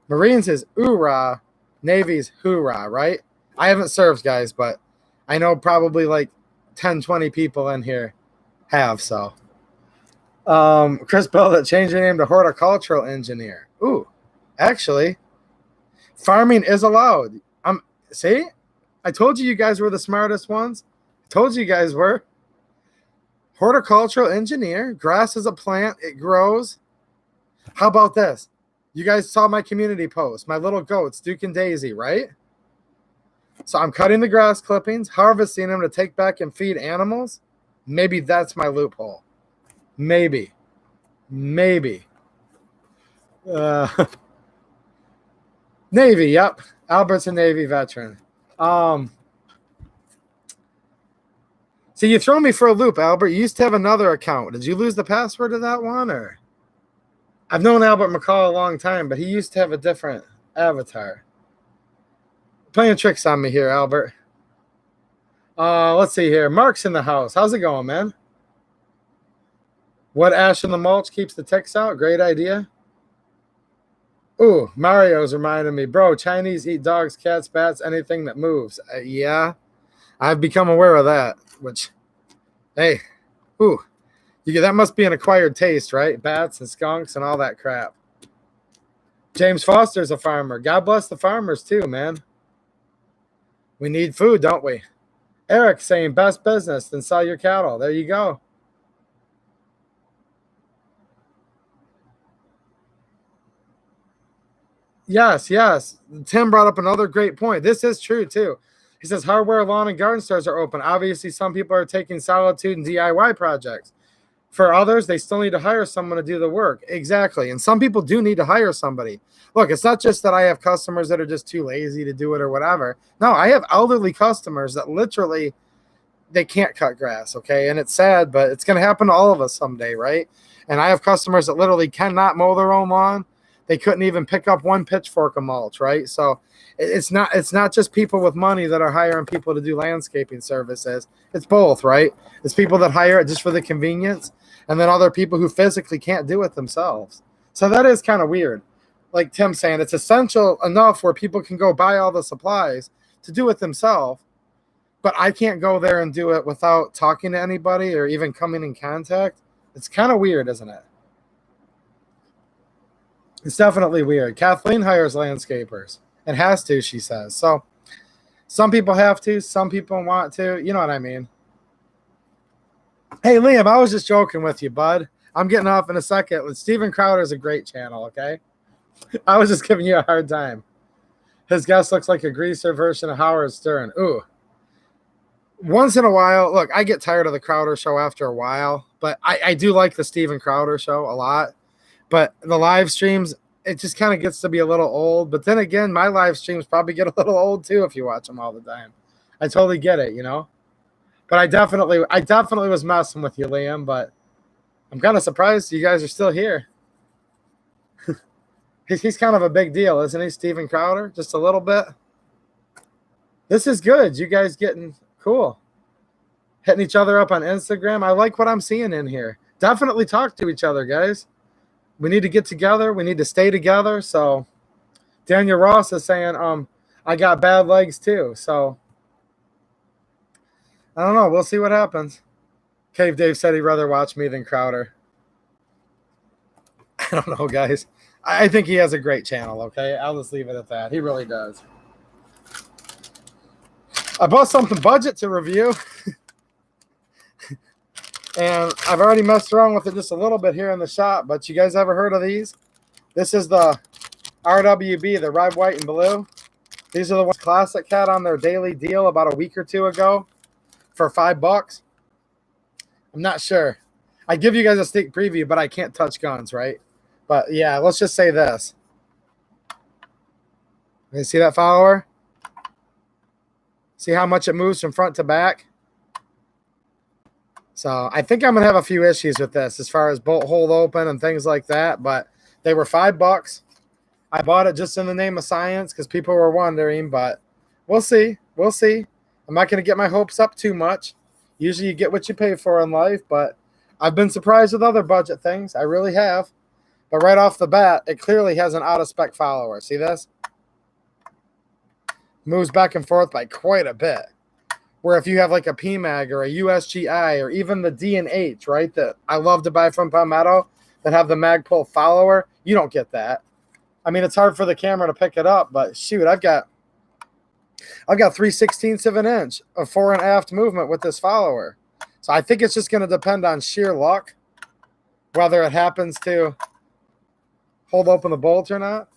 Marines is oorah. Navy's hoorah, right? I haven't served, guys, but I know probably like 10, 20 people in here have, so. Chris Bell that changed your name to horticultural engineer. Ooh, actually, farming is allowed. See? I told you guys were the smartest ones. I told you guys were. Horticultural engineer. Grass is a plant. It grows. How about this? You guys saw my community post. My little goats, Duke and Daisy, right? So I'm cutting the grass clippings, harvesting them to take back and feed animals. Maybe that's my loophole. Maybe. Navy, yep. Albert's a Navy veteran. So you throw me for a loop, Albert. You used to have another account. Did you lose the password to that one, or? I've known Albert McCall a long time, but he used to have a different avatar. Playing tricks on me here, Albert. Let's see here. Mark's in the house. How's it going, man? What ash in the mulch keeps the ticks out? Great idea. Ooh, Mario's reminding me. Bro, Chinese eat dogs, cats, bats, anything that moves. Yeah, I've become aware of that, which, hey, ooh, that must be an acquired taste, right? Bats and skunks and all that crap. James Foster's a farmer. God bless the farmers too, man. We need food, don't we? Eric saying best business than sell your cattle. There you go. Yes. Tim brought up another great point. This is true, too. He says hardware, lawn, and garden stores are open. Obviously, some people are taking solitude and DIY projects. For others, they still need to hire someone to do the work. Exactly. And some people do need to hire somebody. Look, it's not just that I have customers that are just too lazy to do it or whatever. No, I have elderly customers that literally, they can't cut grass, okay? And it's sad, but it's going to happen to all of us someday, right? And I have customers that literally cannot mow their own lawn. They couldn't even pick up one pitchfork of mulch, right? So it's not just people with money that are hiring people to do landscaping services. It's both, right? It's people that hire it just for the convenience, and then other people who physically can't do it themselves. So that is kind of weird. Like Tim saying, it's essential enough where people can go buy all the supplies to do it themselves, but I can't go there and do it without talking to anybody or even coming in contact. It's kind of weird, isn't it? It's definitely weird. Kathleen hires landscapers and has to, she says. So some people have to, some people want to. You know what I mean? Hey, Liam, I was just joking with you, bud. I'm getting off in a second. Steven Crowder's a great channel, okay? I was just giving you a hard time. His guest looks like a greaser version of Howard Stern. Ooh. Once in a while, look, I get tired of the Crowder show after a while, but I do like the Steven Crowder show a lot. But the live streams, it just kind of gets to be a little old. But then again, my live streams probably get a little old too if you watch them all the time. I totally get it, you know? But I definitely was messing with you, Liam, but I'm kind of surprised you guys are still here. He's kind of a big deal, isn't he, Steven Crowder? Just a little bit. This is good. You guys getting cool. Hitting each other up on Instagram. I like what I'm seeing in here. Definitely talk to each other, guys. We need to get together. We need to stay together. So Daniel Ross is saying, I got bad legs too. So I don't know. We'll see what happens. Cave Dave said he'd rather watch me than Crowder. I don't know, guys. I think he has a great channel, okay? I'll just leave it at that. He really does. I bought something budget to review. And I've already messed around with it just a little bit here in the shop, but you guys ever heard of these? This is the RWB, the Red, White, and Blue. These are the ones Classic had on their daily deal about a week or two ago for $5. I'm not sure. I give you guys a sneak preview, but I can't touch guns, right? But yeah, let's just say this. You see that follower? See how much it moves from front to back? So I think I'm going to have a few issues with this as far as bolt hold open and things like that. But they were $5. I bought it just in the name of science because people were wondering. But we'll see. We'll see. I'm not going to get my hopes up too much. Usually you get what you pay for in life. But I've been surprised with other budget things. I really have. But right off the bat, it clearly has an out-of-spec follower. See this? Moves back and forth by quite a bit. Where if you have like a PMAG or a USGI or even the D&H, right, that I love to buy from Palmetto that have the Magpul follower, you don't get that. I mean, it's hard for the camera to pick it up, but shoot, I've got 3/16 of an inch of fore and aft movement with this follower. So I think it's just going to depend on sheer luck, whether it happens to hold open the bolt or not.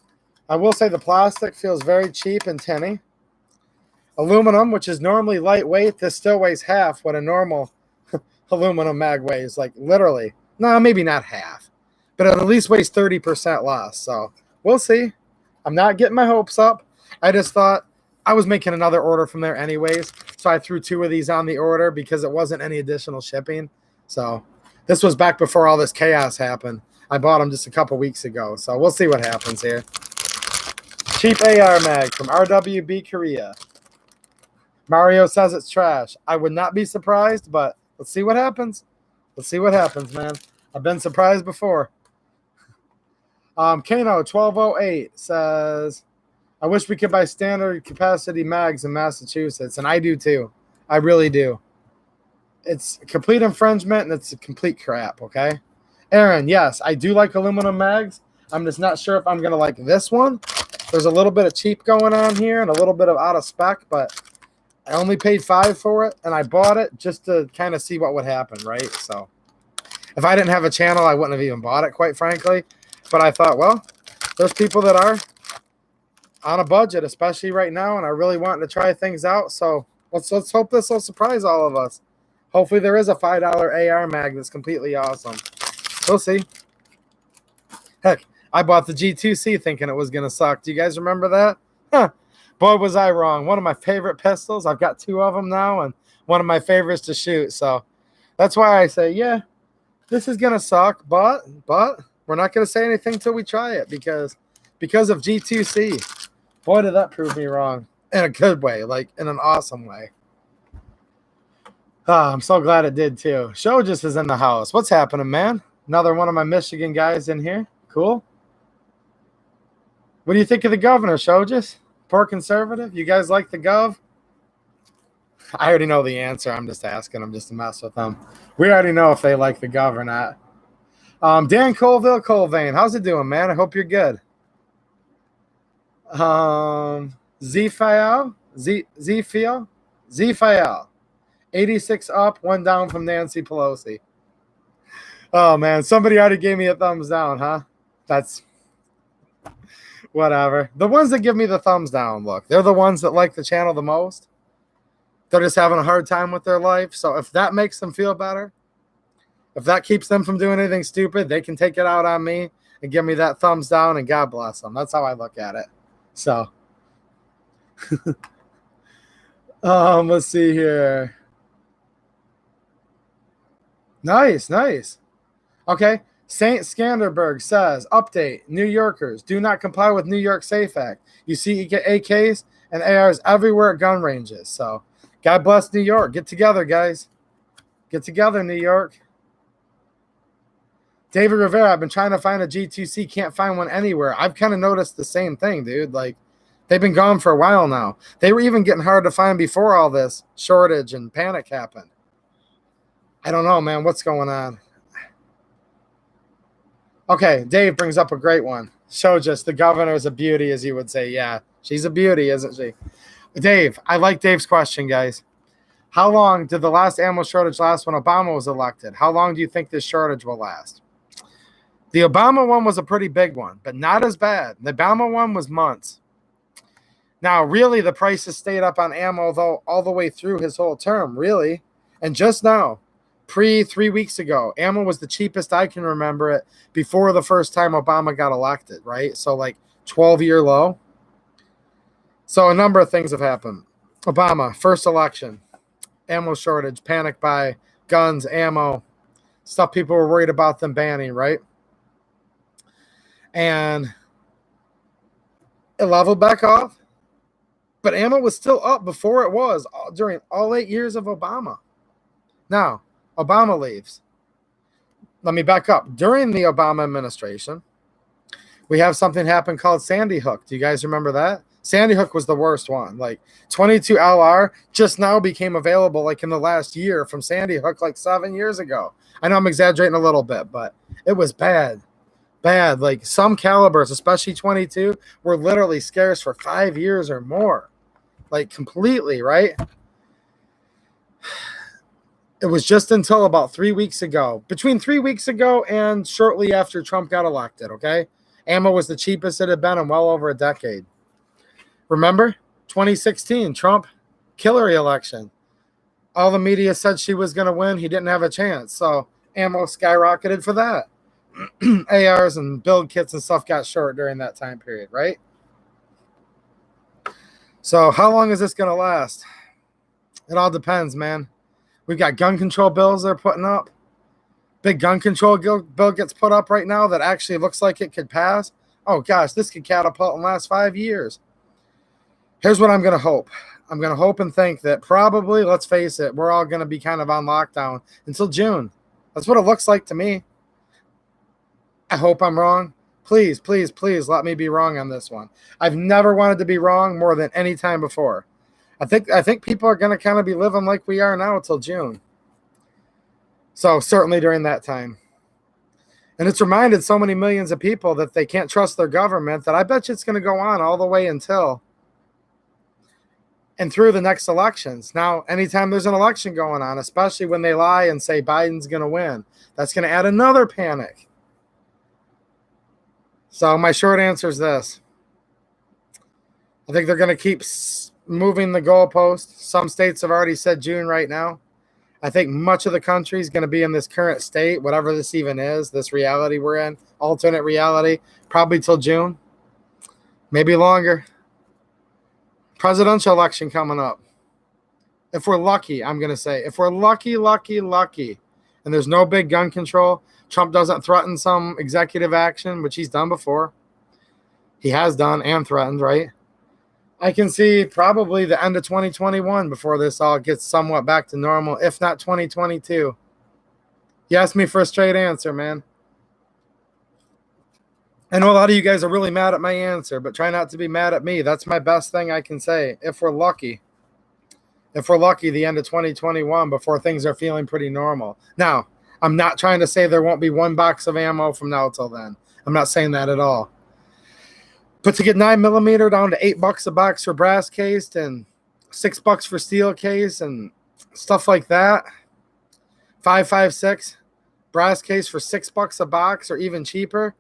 I will say the plastic feels very cheap and tinny. Aluminum, which is normally lightweight, this still weighs half what a normal aluminum mag weighs. Like literally. No, maybe not half. But it at least weighs 30% less. So we'll see. I'm not getting my hopes up. I just thought I was making another order from there anyways. So I threw 2 of these on the order because it wasn't any additional shipping. So this was back before all this chaos happened. I bought them just a couple weeks ago. So we'll see what happens here. Cheap AR mag from RWB Korea. Mario says it's trash. I would not be surprised, but let's see what happens. Let's see what happens, man. I've been surprised before. Kano 1208 says, I wish we could buy standard capacity mags in Massachusetts, and I do too. I really do. It's complete infringement, and it's a complete crap, okay? Aaron, yes, I do like aluminum mags. I'm just not sure if I'm going to like this one. There's a little bit of cheap going on here and a little bit of out of spec, but I only paid $5 for it, and I bought it just to kind of see what would happen, right? So if I didn't have a channel, I wouldn't have even bought it, quite frankly. But I thought, well, there's people that are on a budget, especially right now, and are really wanting to try things out. So let's hope this will surprise all of us. Hopefully there is a $5 AR mag that's completely awesome. We'll see. Heck, I bought the G2C thinking it was going to suck. Do you guys remember that? Huh. Boy, was I wrong. One of my favorite pistols. I've got 2 of them now, and one of my favorites to shoot. So that's why I say, yeah, this is going to suck, but we're not going to say anything until we try it because of G2C. Boy, did that prove me wrong in a good way, like in an awesome way. I'm so glad it did, too. Show just is in the house. What's happening, man? Another one of my Michigan guys in here. Cool. What do you think of the governor, Shojas? Poor conservative? You guys like the gov? I already know the answer. I'm just asking them just to mess with them. We already know if they like the gov or not. Dan Colville, Colvane, how's it doing, man? I hope you're good. Zfael, Zfael, 86 up, 1 down from Nancy Pelosi. Oh man, somebody already gave me a thumbs down, huh? That's whatever. The ones that give me the thumbs down, look, they're the ones that like the channel the most. They're just having a hard time with their life. So if that makes them feel better, if that keeps them from doing anything stupid, they can take it out on me and give me that thumbs down, and God bless them. That's how I look at it. So, let's see here. Nice. Okay. Saint Skanderberg says, update, New Yorkers, do not comply with New York Safe Act. You see AKs and ARs everywhere at gun ranges. So, God bless New York. Get together, guys. Get together, New York. David Rivera, I've been trying to find a G2C. Can't find one anywhere. I've kind of noticed the same thing, dude. Like, they've been gone for a while now. They were even getting hard to find before all this shortage and panic happened. I don't know, man. What's going on? Okay, Dave brings up a great one. Shojas, the governor is a beauty, as you would say. Yeah, she's a beauty, isn't she? Dave, I like Dave's question, guys. How long did the last ammo shortage last when Obama was elected? How long do you think this shortage will last? The Obama one was a pretty big one, but not as bad. The Obama one was months. Now, really, the prices stayed up on ammo, though, all the way through his whole term, really. And just now, 3 weeks ago, ammo was the cheapest I can remember it before the first time Obama got elected, right? So, like, 12-year low. So a number of things have happened. Obama, first election, ammo shortage, panic buy, guns, ammo, stuff people were worried about them banning, right? And it leveled back off, but ammo was still up before it was during all 8 years of Obama. Now, Obama leaves. Let me back up. During the Obama administration, we have something happen called Sandy Hook. Do you guys remember that? Sandy Hook was the worst one. Like 22 LR just now became available like in the last year from Sandy Hook like 7 years ago. I know I'm exaggerating a little bit, but it was bad. Bad. Like some calibers, especially 22, were literally scarce for 5 years or more. Like completely, right? It was just until about 3 weeks ago, between 3 weeks ago and shortly after Trump got elected, okay? Ammo was the cheapest it had been in well over a decade. Remember? 2016, Trump, Hillary election. All the media said she was going to win. He didn't have a chance. So ammo skyrocketed for that. ARs and build kits and stuff got short during that time period, right? So how long is this going to last? It all depends, man. We've got gun control bills they're putting up. Big gun control bill gets put up right now that actually looks like it could pass. Oh, gosh, this could catapult in the last 5 years. Here's what I'm going to hope. I'm going to hope and think that probably, let's face it, we're all going to be kind of on lockdown until June. That's what it looks like to me. I hope I'm wrong. Please, please, please let me be wrong on this one. I've never wanted to be wrong more than any time before. I think people are going to kind of be living like we are now until June. So certainly during that time. And it's reminded so many millions of people that they can't trust their government that I bet you it's going to go on all the way until and through the next elections. Now, anytime there's an election going on, especially when they lie and say Biden's going to win, that's going to add another panic. So my short answer is this. I think they're going to keep moving the goalpost. Some states have already said June right now. I think much of the country is going to be in this current state, whatever this even is, this reality we're in, alternate reality, probably till June, maybe longer. Presidential election coming up. If we're lucky, I'm going to say, if we're lucky, and there's no big gun control, Trump doesn't threaten some executive action, which he's done before. He has done and threatened, right? I can see probably the end of 2021 before this all gets somewhat back to normal, if not 2022. You asked me for a straight answer, man. I know a lot of you guys are really mad at my answer, but try not to be mad at me. That's my best thing I can say. If we're lucky, the end of 2021 before things are feeling pretty normal. Now, I'm not trying to say there won't be one box of ammo from now till then. I'm not saying that at all. But to get 9mm down to $8 a box for brass cased and $6 for steel case and stuff like that, 5.56 brass case for $6 a box or even cheaper,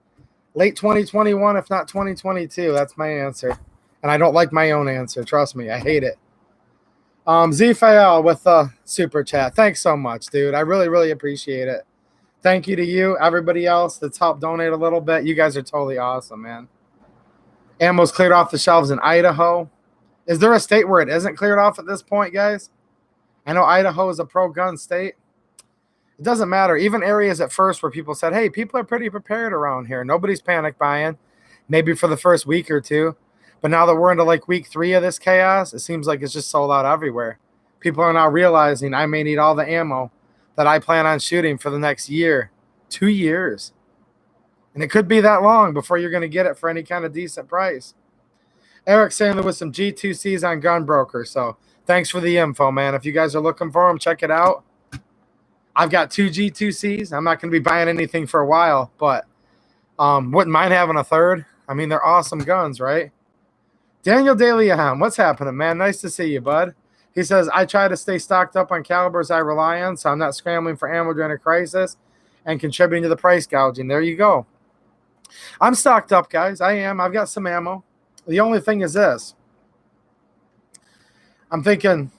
late 2021, if not 2022. That's my answer. And I don't like my own answer. Trust me, I hate it. Zfael with the super chat. Thanks so much, dude. I really, really appreciate it. Thank you to you, everybody else that's helped donate a little bit. You guys are totally awesome, man. Ammo's cleared off the shelves in Idaho. Is there a state where it isn't cleared off at this point, guys? I know Idaho is a pro-gun state. It doesn't matter. Even areas at first where people said, hey, people are pretty prepared around here. Nobody's panic buying, maybe for the first week or two. But now that we're into like week 3 of this chaos, it seems like it's just sold out everywhere. People are now realizing I may need all the ammo that I plan on shooting for the next year, 2 years. And it could be that long before you're going to get it for any kind of decent price. Eric saying there was some G2Cs on Gunbroker. So thanks for the info, man. If you guys are looking for them, check it out. I've got 2 G2Cs. I'm not going to be buying anything for a while, but wouldn't mind having a third. I mean, they're awesome guns, right? Daniel DeLeon, what's happening, man? Nice to see you, bud. He says, I try to stay stocked up on calibers I rely on, so I'm not scrambling for ammo during a crisis and contributing to the price gouging. There you go. I'm stocked up, guys. I am. I've got some ammo. The only thing is this. I'm thinking,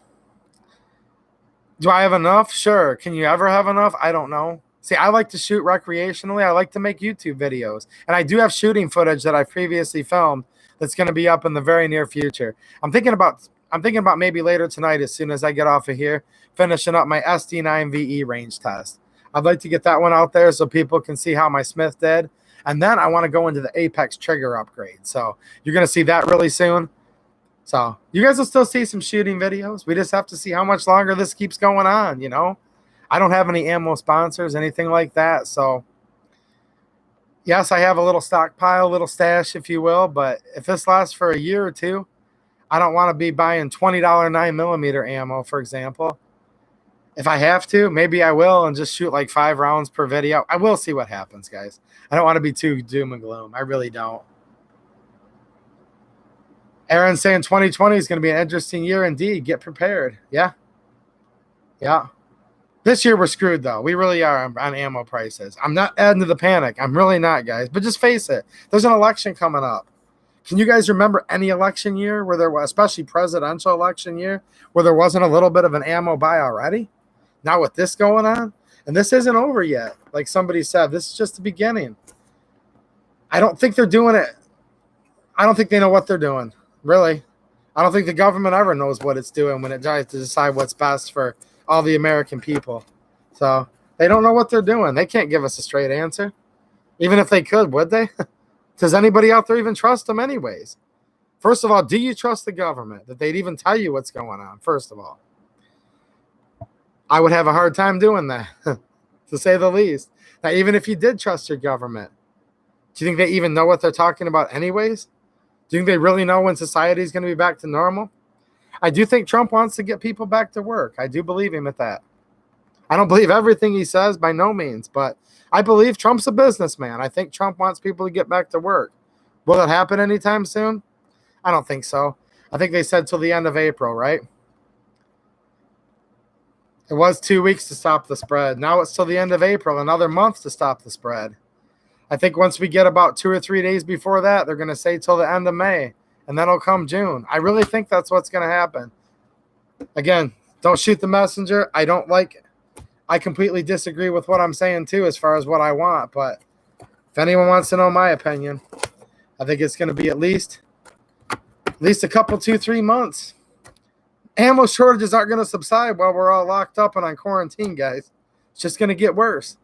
do I have enough? Sure. Can you ever have enough? I don't know. See, I like to shoot recreationally. I like to make YouTube videos. And I do have shooting footage that I've previously filmed that's going to be up in the very near future. I'm thinking about maybe later tonight, as soon as I get off of here, finishing up my SD9VE range test. I'd like to get that one out there so people can see how my Smith did. And then I want to go into the Apex trigger upgrade. So you're going to see that really soon. So you guys will still see some shooting videos. We just have to see how much longer this keeps going on, you know. I don't have any ammo sponsors, anything like that. So yes, I have a little stockpile, a little stash, if you will. But if this lasts for a year or two, I don't want to be buying $20 9mm ammo, for example. If I have to, maybe I will and just shoot like 5 rounds per video. I will see what happens, guys. I don't want to be too doom and gloom. I really don't. Aaron's saying 2020 is going to be an interesting year indeed. Get prepared. Yeah. Yeah. This year we're screwed, though. We really are on ammo prices. I'm not adding to the panic. I'm really not, guys. But just face it. There's an election coming up. Can you guys remember any election year where there was, especially presidential election year, where there wasn't a little bit of an ammo buy already? Now with this going on, and this isn't over yet. Like somebody said, this is just the beginning. I don't think they're doing it. I don't think they know what they're doing. Really. I don't think the government ever knows what it's doing when it tries to decide what's best for all the American people. So they don't know what they're doing. They can't give us a straight answer. Even if they could, would they? Does anybody out there even trust them anyways? First of all, do you trust the government that they'd even tell you what's going on? First of all, I would have a hard time doing that, to say the least. Now, even if you did trust your government, do you think they even know what they're talking about anyways? Do you think they really know when society is going to be back to normal? I do think Trump wants to get people back to work. I do believe him at that. I don't believe everything he says, by no means, but I believe Trump's a businessman. I think Trump wants people to get back to work. Will it happen anytime soon? I don't think so. I think they said till the end of April, right? It was 2 weeks to stop the spread. Now it's till the end of April, another month to stop the spread. I think once we get about 2 or 3 days before that, they're going to say till the end of May, and then it'll come June. I really think that's what's going to happen. Again, don't shoot the messenger. I completely disagree with what I'm saying, too, as far as what I want. But if anyone wants to know my opinion, I think it's going to be at least a couple, 2-3 months. Ammo shortages aren't going to subside while we're all locked up and on quarantine, guys. It's just going to get worse.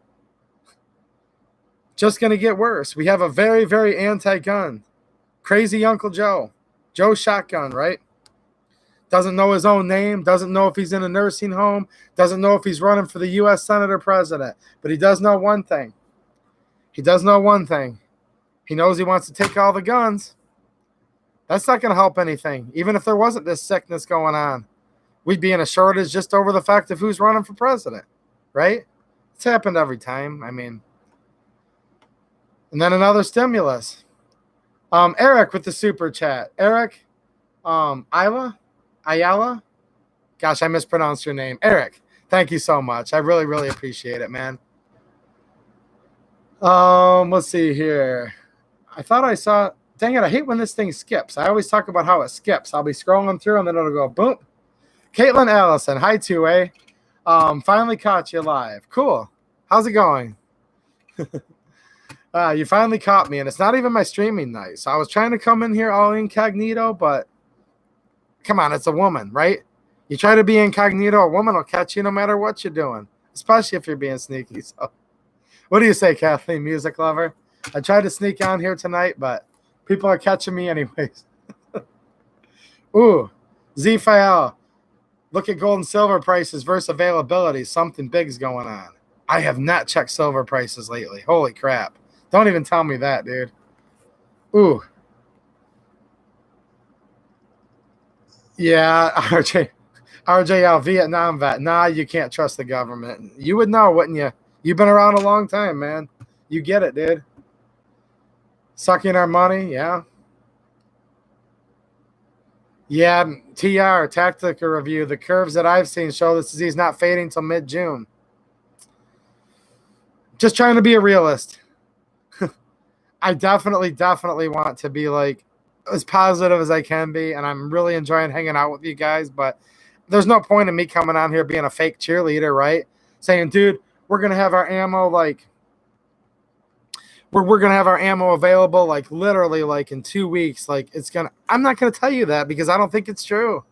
Just going to get worse. We have a very, very anti-gun. Crazy Uncle Joe. Joe Shotgun, right? Doesn't know his own name. Doesn't know if he's in a nursing home. Doesn't know if he's running for the U.S. Senate or president. But he does know one thing. He does know one thing. He knows he wants to take all the guns. That's not going to help anything. Even if there wasn't this sickness going on, we'd be in a shortage just over the fact of who's running for president, right? It's happened every time. I mean, and then another stimulus. Eric with the super chat. Eric, Ayala. Gosh, I mispronounced your name. Eric, thank you so much. I really, really appreciate it, man. Let's see here. I thought I saw. Dang it, I hate when this thing skips. I always talk about how it skips. I'll be scrolling through and then it'll go boom. Caitlin Allison, hi 2A. Finally caught you live. Cool. How's it going? You finally caught me, and it's not even my streaming night. So I was trying to come in here all incognito, but come on, it's a woman, right? You try to be incognito, a woman will catch you no matter what you're doing, especially if you're being sneaky. So what do you say, Kathleen, music lover? I tried to sneak on here tonight, but people are catching me anyways. Ooh, ZFL. Look at gold and silver prices versus availability. Something big's going on. I have not checked silver prices lately. Holy crap. Don't even tell me that, dude. Ooh. Yeah, RJL, Vietnam vet. Nah, you can't trust the government. You would know, wouldn't you? You've been around a long time, man. You get it, dude. Sucking our money, yeah. Yeah, TR, tactical review. The curves that I've seen show this disease not fading till mid-June. Just trying to be a realist. I definitely want to be like as positive as I can be, and I'm really enjoying hanging out with you guys, but there's no point in me coming on here being a fake cheerleader, right? Saying, dude, we're going to have our ammo like we're going to have our ammo available like literally like in 2 weeks. Like I'm not going to tell you that because I don't think it's true.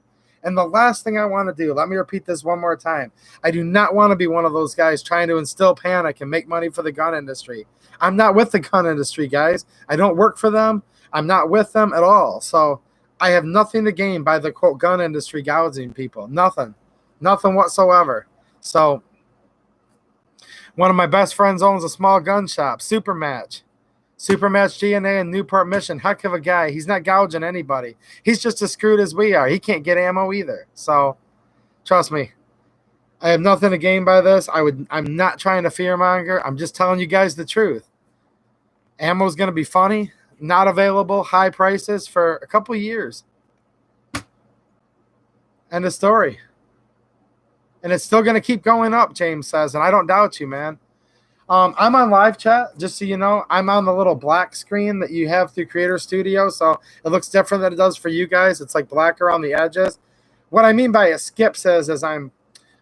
And the last thing I want to do, let me repeat this one more time. I do not want to be one of those guys trying to instill panic and make money for the gun industry. I'm not with the gun industry, guys. I don't work for them. I'm not with them at all. So I have nothing to gain by the quote gun industry gouging people. Nothing whatsoever. So one of my best friends owns a small gun shop, Supermatch GNA in Newport, Michigan. Heck of a guy. He's not gouging anybody. He's just as screwed as we are. He can't get ammo either. So trust me, I have nothing to gain by this. I'm not trying to fearmonger. I'm just telling you guys the truth. Ammo's going to be funny, not available, high prices for a couple years. End of story. And it's still going to keep going up, James says, and I don't doubt you, man. I'm on live chat, just so you know. I'm on the little black screen that you have through Creator Studio, so it looks different than it does for you guys. It's like black around the edges. What I mean by it skips is I'm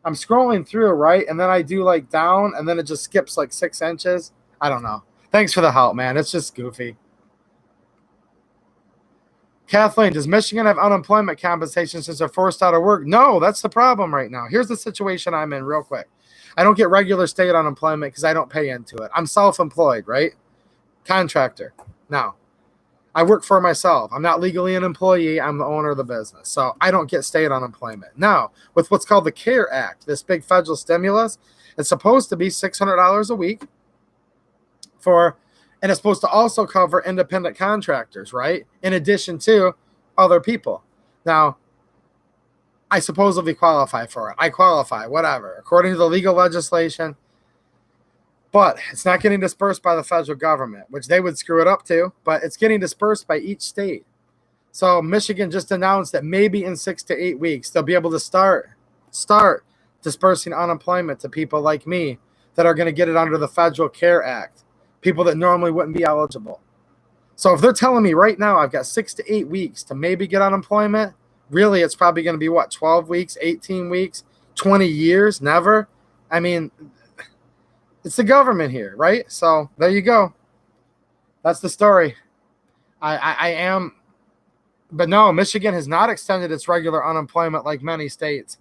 scrolling through, right, and then I do like down, and then it just skips like 6 inches. I don't know. Thanks for the help, man. It's just goofy. Kathleen, does Michigan have unemployment compensation since they're forced out of work? No, that's the problem right now. Here's the situation I'm in real quick. I don't get regular state unemployment because I don't pay into it. I'm self-employed, right? Contractor. Now, I work for myself. I'm not legally an employee. I'm the owner of the business. So I don't get state unemployment. Now, with what's called the CARE Act, this big federal stimulus, it's supposed to be $600 a week and it's supposed to also cover independent contractors, right? In addition to other people. Now, I supposedly qualify for it. I qualify, whatever, according to the legal legislation. But it's not getting dispersed by the federal government, which they would screw it up too, but it's getting dispersed by each state. So Michigan just announced that maybe in 6 to 8 weeks, they'll be able to start dispersing unemployment to people like me that are going to get it under the Federal CARE Act, people that normally wouldn't be eligible. So if they're telling me right now I've got 6 to 8 weeks to maybe get unemployment, really it's probably going to be what, 12 weeks, 18 weeks, 20 years, never? I mean, it's the government here, right? So there you go. That's the story. But no, Michigan has not extended its regular unemployment like many states.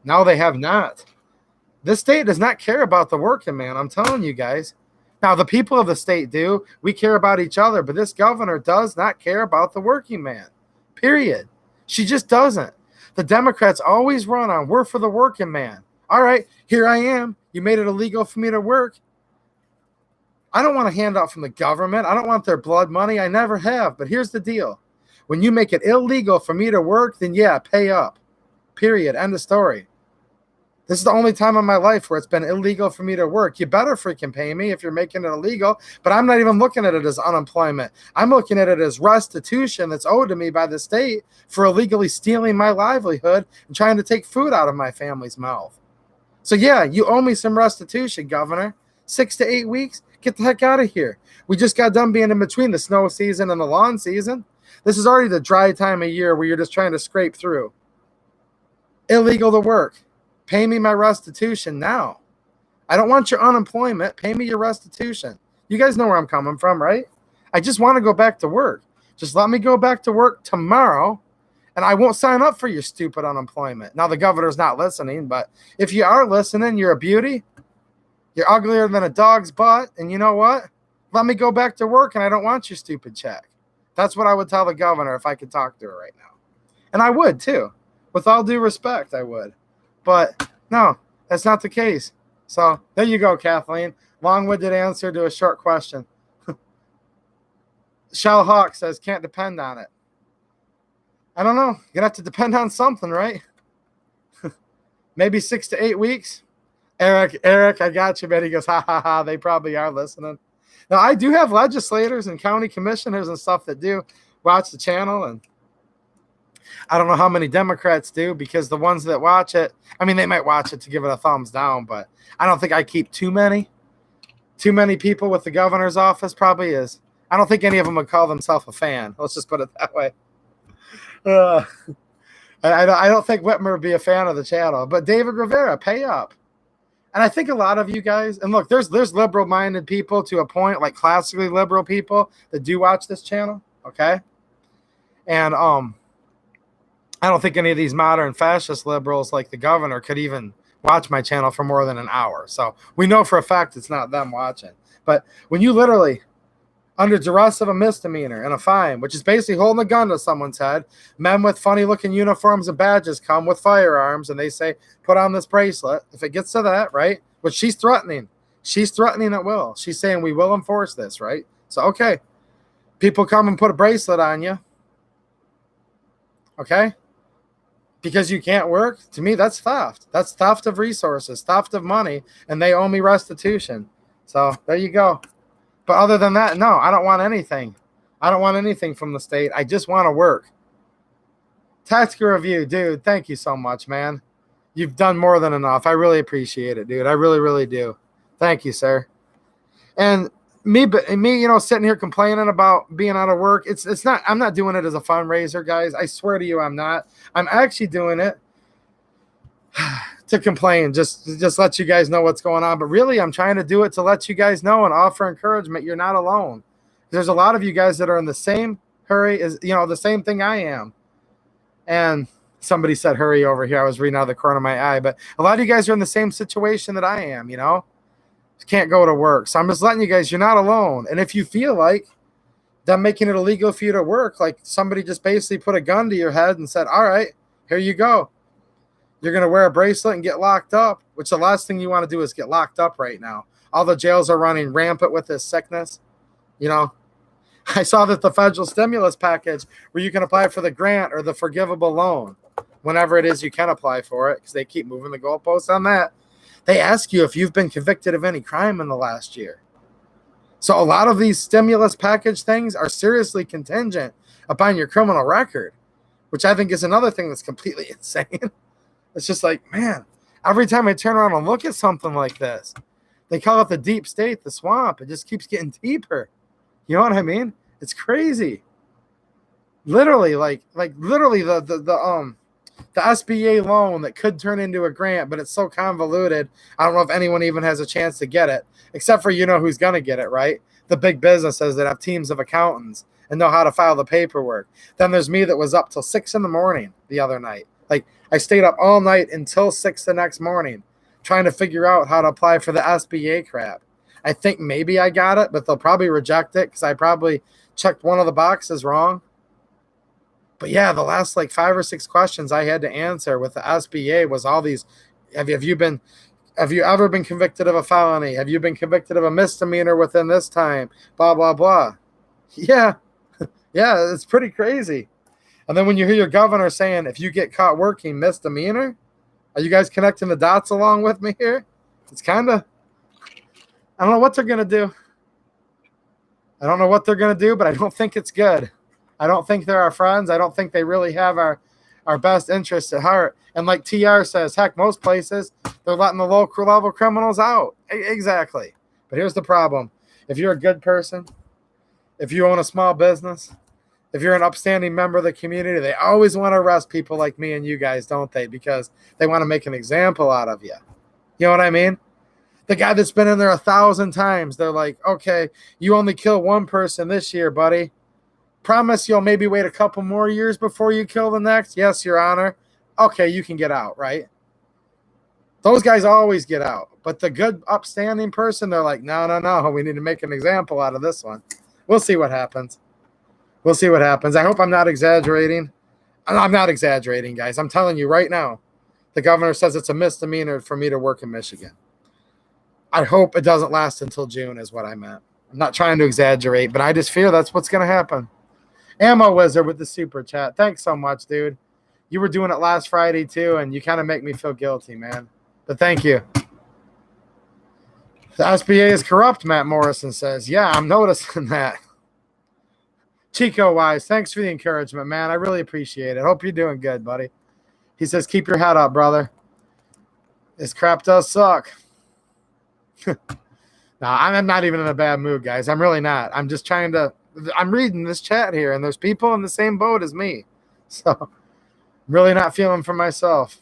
No, they have not. This state does not care about the working man. I'm telling you guys. Now, the people of the state do. We care about each other, but this governor does not care about the working man, period. She just doesn't. The Democrats always run on, we're for the working man. All right, here I am. You made it illegal for me to work. I don't want a handout from the government. I don't want their blood money. I never have. But here's the deal. When you make it illegal for me to work, then yeah, pay up. Period. End of story. This is the only time in my life where it's been illegal for me to work. You better freaking pay me if you're making it illegal. But I'm not even looking at it as unemployment. I'm looking at it as restitution that's owed to me by the state for illegally stealing my livelihood and trying to take food out of my family's mouth. So yeah, you owe me some restitution, Governor. 6 to 8 weeks? Get the heck out of here. We just got done being in between the snow season and the lawn season. This is already the dry time of year where you're just trying to scrape through. Illegal to work. Pay me my restitution now. I don't want your unemployment. Pay me your restitution. You guys know where I'm coming from, right? I just want to go back to work. Just let me go back to work tomorrow, and I won't sign up for your stupid unemployment. Now, the governor's not listening, but if you are listening, you're a beauty. You're uglier than a dog's butt, and you know what? Let me go back to work, and I don't want your stupid check. That's what I would tell the governor if I could talk to her right now. And I would, too. With all due respect, I would. But no, that's not the case. So there you go, Kathleen. Long-winded answer to a short question. Shell Hawk says, can't depend on it. I don't know. You're going to have to depend on something, right? Maybe 6 to 8 weeks. Eric, I got you, man. He goes, ha, ha, ha. They probably are listening. Now, I do have legislators and county commissioners and stuff that do watch the channel, and I don't know how many Democrats do, because the ones that watch it, I mean, they might watch it to give it a thumbs down, but I don't think I keep too many people with the governor's office. Probably is. I don't think any of them would call themselves a fan. Let's just put it that way. I don't think Whitmer would be a fan of the channel, but David Rivera, pay up. And I think a lot of you guys, and look, there's liberal-minded people to a point, like classically liberal people that do watch this channel, okay? And I don't think any of these modern fascist liberals like the governor could even watch my channel for more than an hour. So we know for a fact it's not them watching. But when you literally, under duress of a misdemeanor and a fine, which is basically holding a gun to someone's head, men with funny-looking uniforms and badges come with firearms, and they say, put on this bracelet. If it gets to that, right, which she's threatening at will. She's saying we will enforce this, right? So, okay, people come and put a bracelet on you, okay? Because you can't work, to me, that's theft. That's theft of resources, theft of money, and they owe me restitution. So there you go. But other than that, no, I don't want anything. I don't want anything from the state. I just want to work. Tactical Review, dude, thank you so much, man. You've done more than enough. I really appreciate it, dude. I really, really do. Thank you, sir. And me, sitting here complaining about being out of work, it's not, I'm not doing it as a fundraiser, guys. I swear to you, I'm not. I'm actually doing it to complain, just let you guys know what's going on. But really, I'm trying to do it to let you guys know and offer encouragement. You're not alone. There's a lot of you guys that are in the same hurry as, the same thing I am. And somebody said hurry over here. I was reading out of the corner of my eye. But a lot of you guys are in the same situation that I am, Can't go to work. So I'm just letting you guys, you're not alone. And if you feel like them making it illegal for you to work, like somebody just basically put a gun to your head and said, all right, here you go. You're going to wear a bracelet and get locked up, which the last thing you want to do is get locked up right now. All the jails are running rampant with this sickness. I saw that the federal stimulus package where you can apply for the grant or the forgivable loan, whenever it is you can apply for it, because they keep moving the goalposts on that. They ask you if you've been convicted of any crime in the last year. So a lot of these stimulus package things are seriously contingent upon your criminal record, which I think is another thing that's completely insane. It's just like, man, every time I turn around and look at something like this, they call it the deep state, the swamp. It just keeps getting deeper. You know what I mean? It's crazy. Literally, like literally the SBA loan that could turn into a grant, but it's so convoluted. I don't know if anyone even has a chance to get it, except for who's going to get it, right? The big businesses that have teams of accountants and know how to file the paperwork. Then there's me that was up till 6 a.m. the other night. Like, I stayed up all night until 6 the next morning trying to figure out how to apply for the SBA crap. I think maybe I got it, but they'll probably reject it because I probably checked one of the boxes wrong. But yeah, the last 5 or 6 questions I had to answer with the SBA was all these. Have you been Have you ever been convicted of a felony? Have you been convicted of a misdemeanor within this time? Blah, blah, blah. Yeah. Yeah, it's pretty crazy. And then when you hear your governor saying, if you get caught working, misdemeanor, are you guys connecting the dots along with me here? It's kind of, I don't know what they're going to do. I don't know what they're going to do, but I don't think it's good. I don't think they're our friends. I don't think they really have our best interests at heart. And like TR says, heck, most places, they're letting the local level criminals out. Exactly. But here's the problem. If you're a good person, if you own a small business, if you're an upstanding member of the community, they always want to arrest people like me and you guys, don't they? Because they want to make an example out of you. You know what I mean? The guy that's been in there 1,000 times, they're like, okay, you only kill one person this year, buddy. Promise you'll maybe wait a couple more years before you kill the next? Yes, Your Honor. Okay, you can get out, right? Those guys always get out. But the good, upstanding person, they're like, no, we need to make an example out of this one. We'll see what happens. We'll see what happens. I hope I'm not exaggerating. I'm not exaggerating, guys. I'm telling you right now, the governor says it's a misdemeanor for me to work in Michigan. I hope it doesn't last until June is what I meant. I'm not trying to exaggerate, but I just fear that's what's going to happen. Ammo Wizard with the super chat. Thanks so much, dude. You were doing it last Friday too, and you kind of make me feel guilty, man. But thank you. The SBA is corrupt, Matt Morrison says. Yeah, I'm noticing that. Chico Wise, thanks for the encouragement, man. I really appreciate it. Hope you're doing good, buddy. He says, keep your head up, brother. This crap does suck. No, I'm not even in a bad mood, guys. I'm really not. I'm just trying to – I'm reading this chat here, and there's people in the same boat as me. So I'm really not feeling for myself.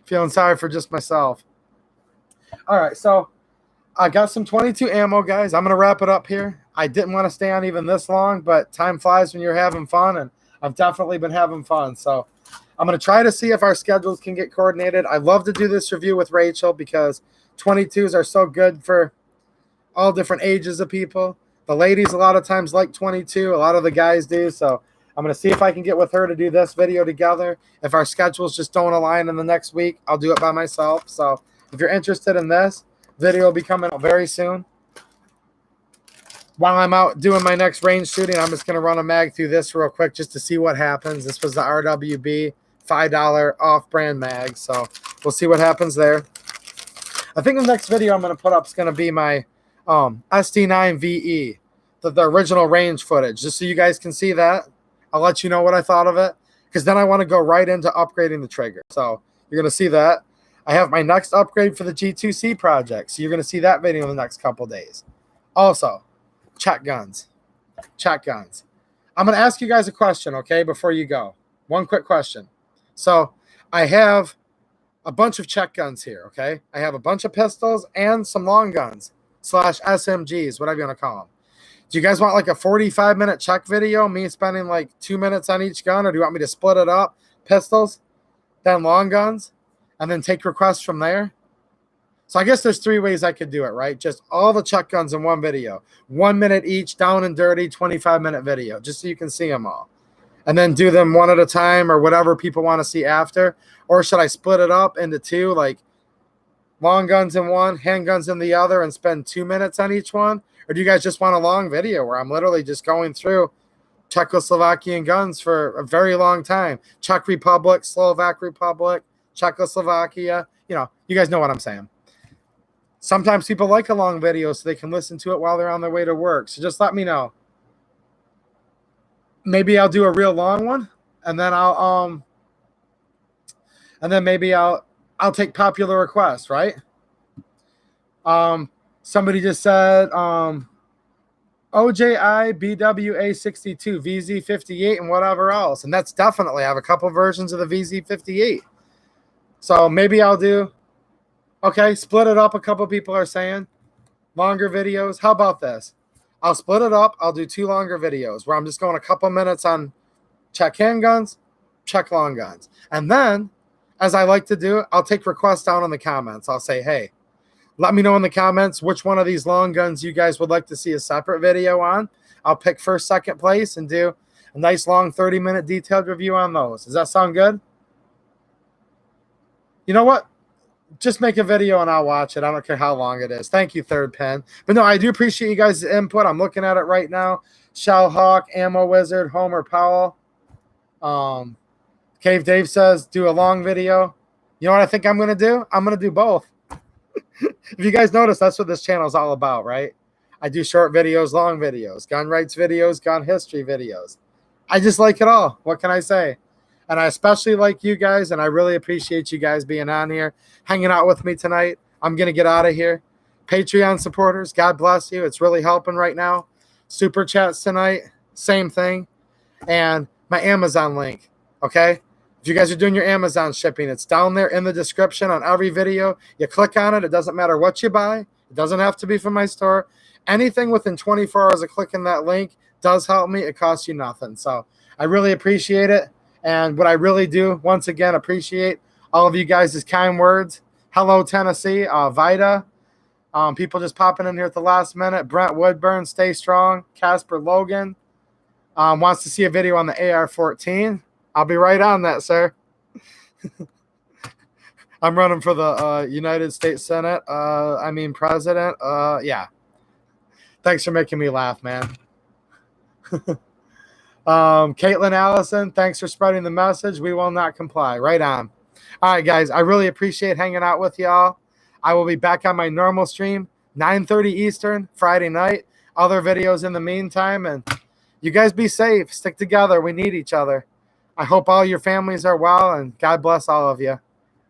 Feeling sorry for just myself. All right, so I got some 22 ammo, guys. I'm going to wrap it up here. I didn't want to stay on even this long, but time flies when you're having fun, and I've definitely been having fun. So I'm going to try to see if our schedules can get coordinated. I love to do this review with Rachel because 22s are so good for all different ages of people. The ladies a lot of times like 22. A lot of the guys do. So I'm going to see if I can get with her to do this video together. If our schedules just don't align in the next week, I'll do it by myself. So if you're interested in this, video will be coming out very soon. While I'm out doing my next range shooting, I'm just going to run a mag through this real quick just to see what happens. This was the RWB $5 off-brand mag. So we'll see what happens there. I think the next video I'm going to put up is going to be my SD9VE, the original range footage, just so you guys can see that. I'll let you know what I thought of it, because then I want to go right into upgrading the trigger. So you're going to see that. I have my next upgrade for the G2C project, so you're going to see that video in the next couple days. Also, check guns. Check guns. I'm going to ask you guys a question, okay, before you go. One quick question. So I have a bunch of check guns here, okay? I have a bunch of pistols and some long guns / SMGs, whatever you want to call them. Do you guys want like a 45-minute check video, me spending like 2 minutes on each gun, or do you want me to split it up, pistols, then long guns, and then take requests from there? So I guess there's 3 ways I could do it, right? Just all the check guns in one video. 1 minute each, down and dirty, 25-minute video, just so you can see them all. And then do them one at a time or whatever people want to see after. Or should I split it up into 2, like long guns in one, handguns in the other, and spend 2 minutes on each one? Or do you guys just want a long video where I'm literally just going through Czechoslovakian guns for a very long time? Czech Republic, Slovak Republic, Czechoslovakia. You know, you guys know what I'm saying. Sometimes people like a long video so they can listen to it while they're on their way to work. So just let me know. Maybe I'll do a real long one, and then maybe I'll take popular requests, right? Somebody just said OJI BWA62 VZ58 and whatever else, and that's definitely, I have a couple versions of the VZ58. So maybe I'll do, okay, split it up. A couple people are saying longer videos. How about this? I'll split it up. I'll do 2 longer videos where I'm just going a couple minutes on check handguns, check long guns. And then, as I like to do, I'll take requests down in the comments. I'll say, hey, let me know in the comments which one of these long guns you guys would like to see a separate video on. I'll pick first, second place and do a nice long 30-minute detailed review on those. Does that sound good? You know what? just make a video and I'll watch it. I don't care how long it is. Thank you, Third Pen. But no, I do appreciate you guys' input. I'm looking at it right now. Shell Hawk, Ammo Wizard, Homer Powell. Cave Dave says, do a long video. You know what I think I'm going to do? I'm going to do both. If you guys notice, that's what this channel is all about, right? I do short videos, long videos, gun rights videos, gun history videos. I just like it all. What can I say? And I especially like you guys, and I really appreciate you guys being on here, hanging out with me tonight. I'm going to get out of here. Patreon supporters, God bless you. It's really helping right now. Super chats tonight, same thing. And my Amazon link, okay? If you guys are doing your Amazon shipping, it's down there in the description on every video. You click on it. It doesn't matter what you buy. It doesn't have to be from my store. Anything within 24 hours of clicking that link does help me. It costs you nothing. So I really appreciate it. And what I really do, once again, appreciate all of you guys' kind words. Hello, Tennessee. Vida. People just popping in here at the last minute. Brent Woodburn, stay strong. Casper Logan wants to see a video on the AR-14. I'll be right on that, sir. I'm running for the United States Senate. President. Yeah. Thanks for making me laugh, man. Caitlin Allison, thanks for spreading the message. We will not comply. Right on. All right, guys. I really appreciate hanging out with y'all. I will be back on my normal stream, 9:30 Eastern, Friday night. Other videos in the meantime. And you guys be safe. Stick together. We need each other. I hope all your families are well, and God bless all of you.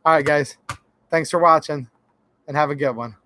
All right, guys. Thanks for watching, and have a good one.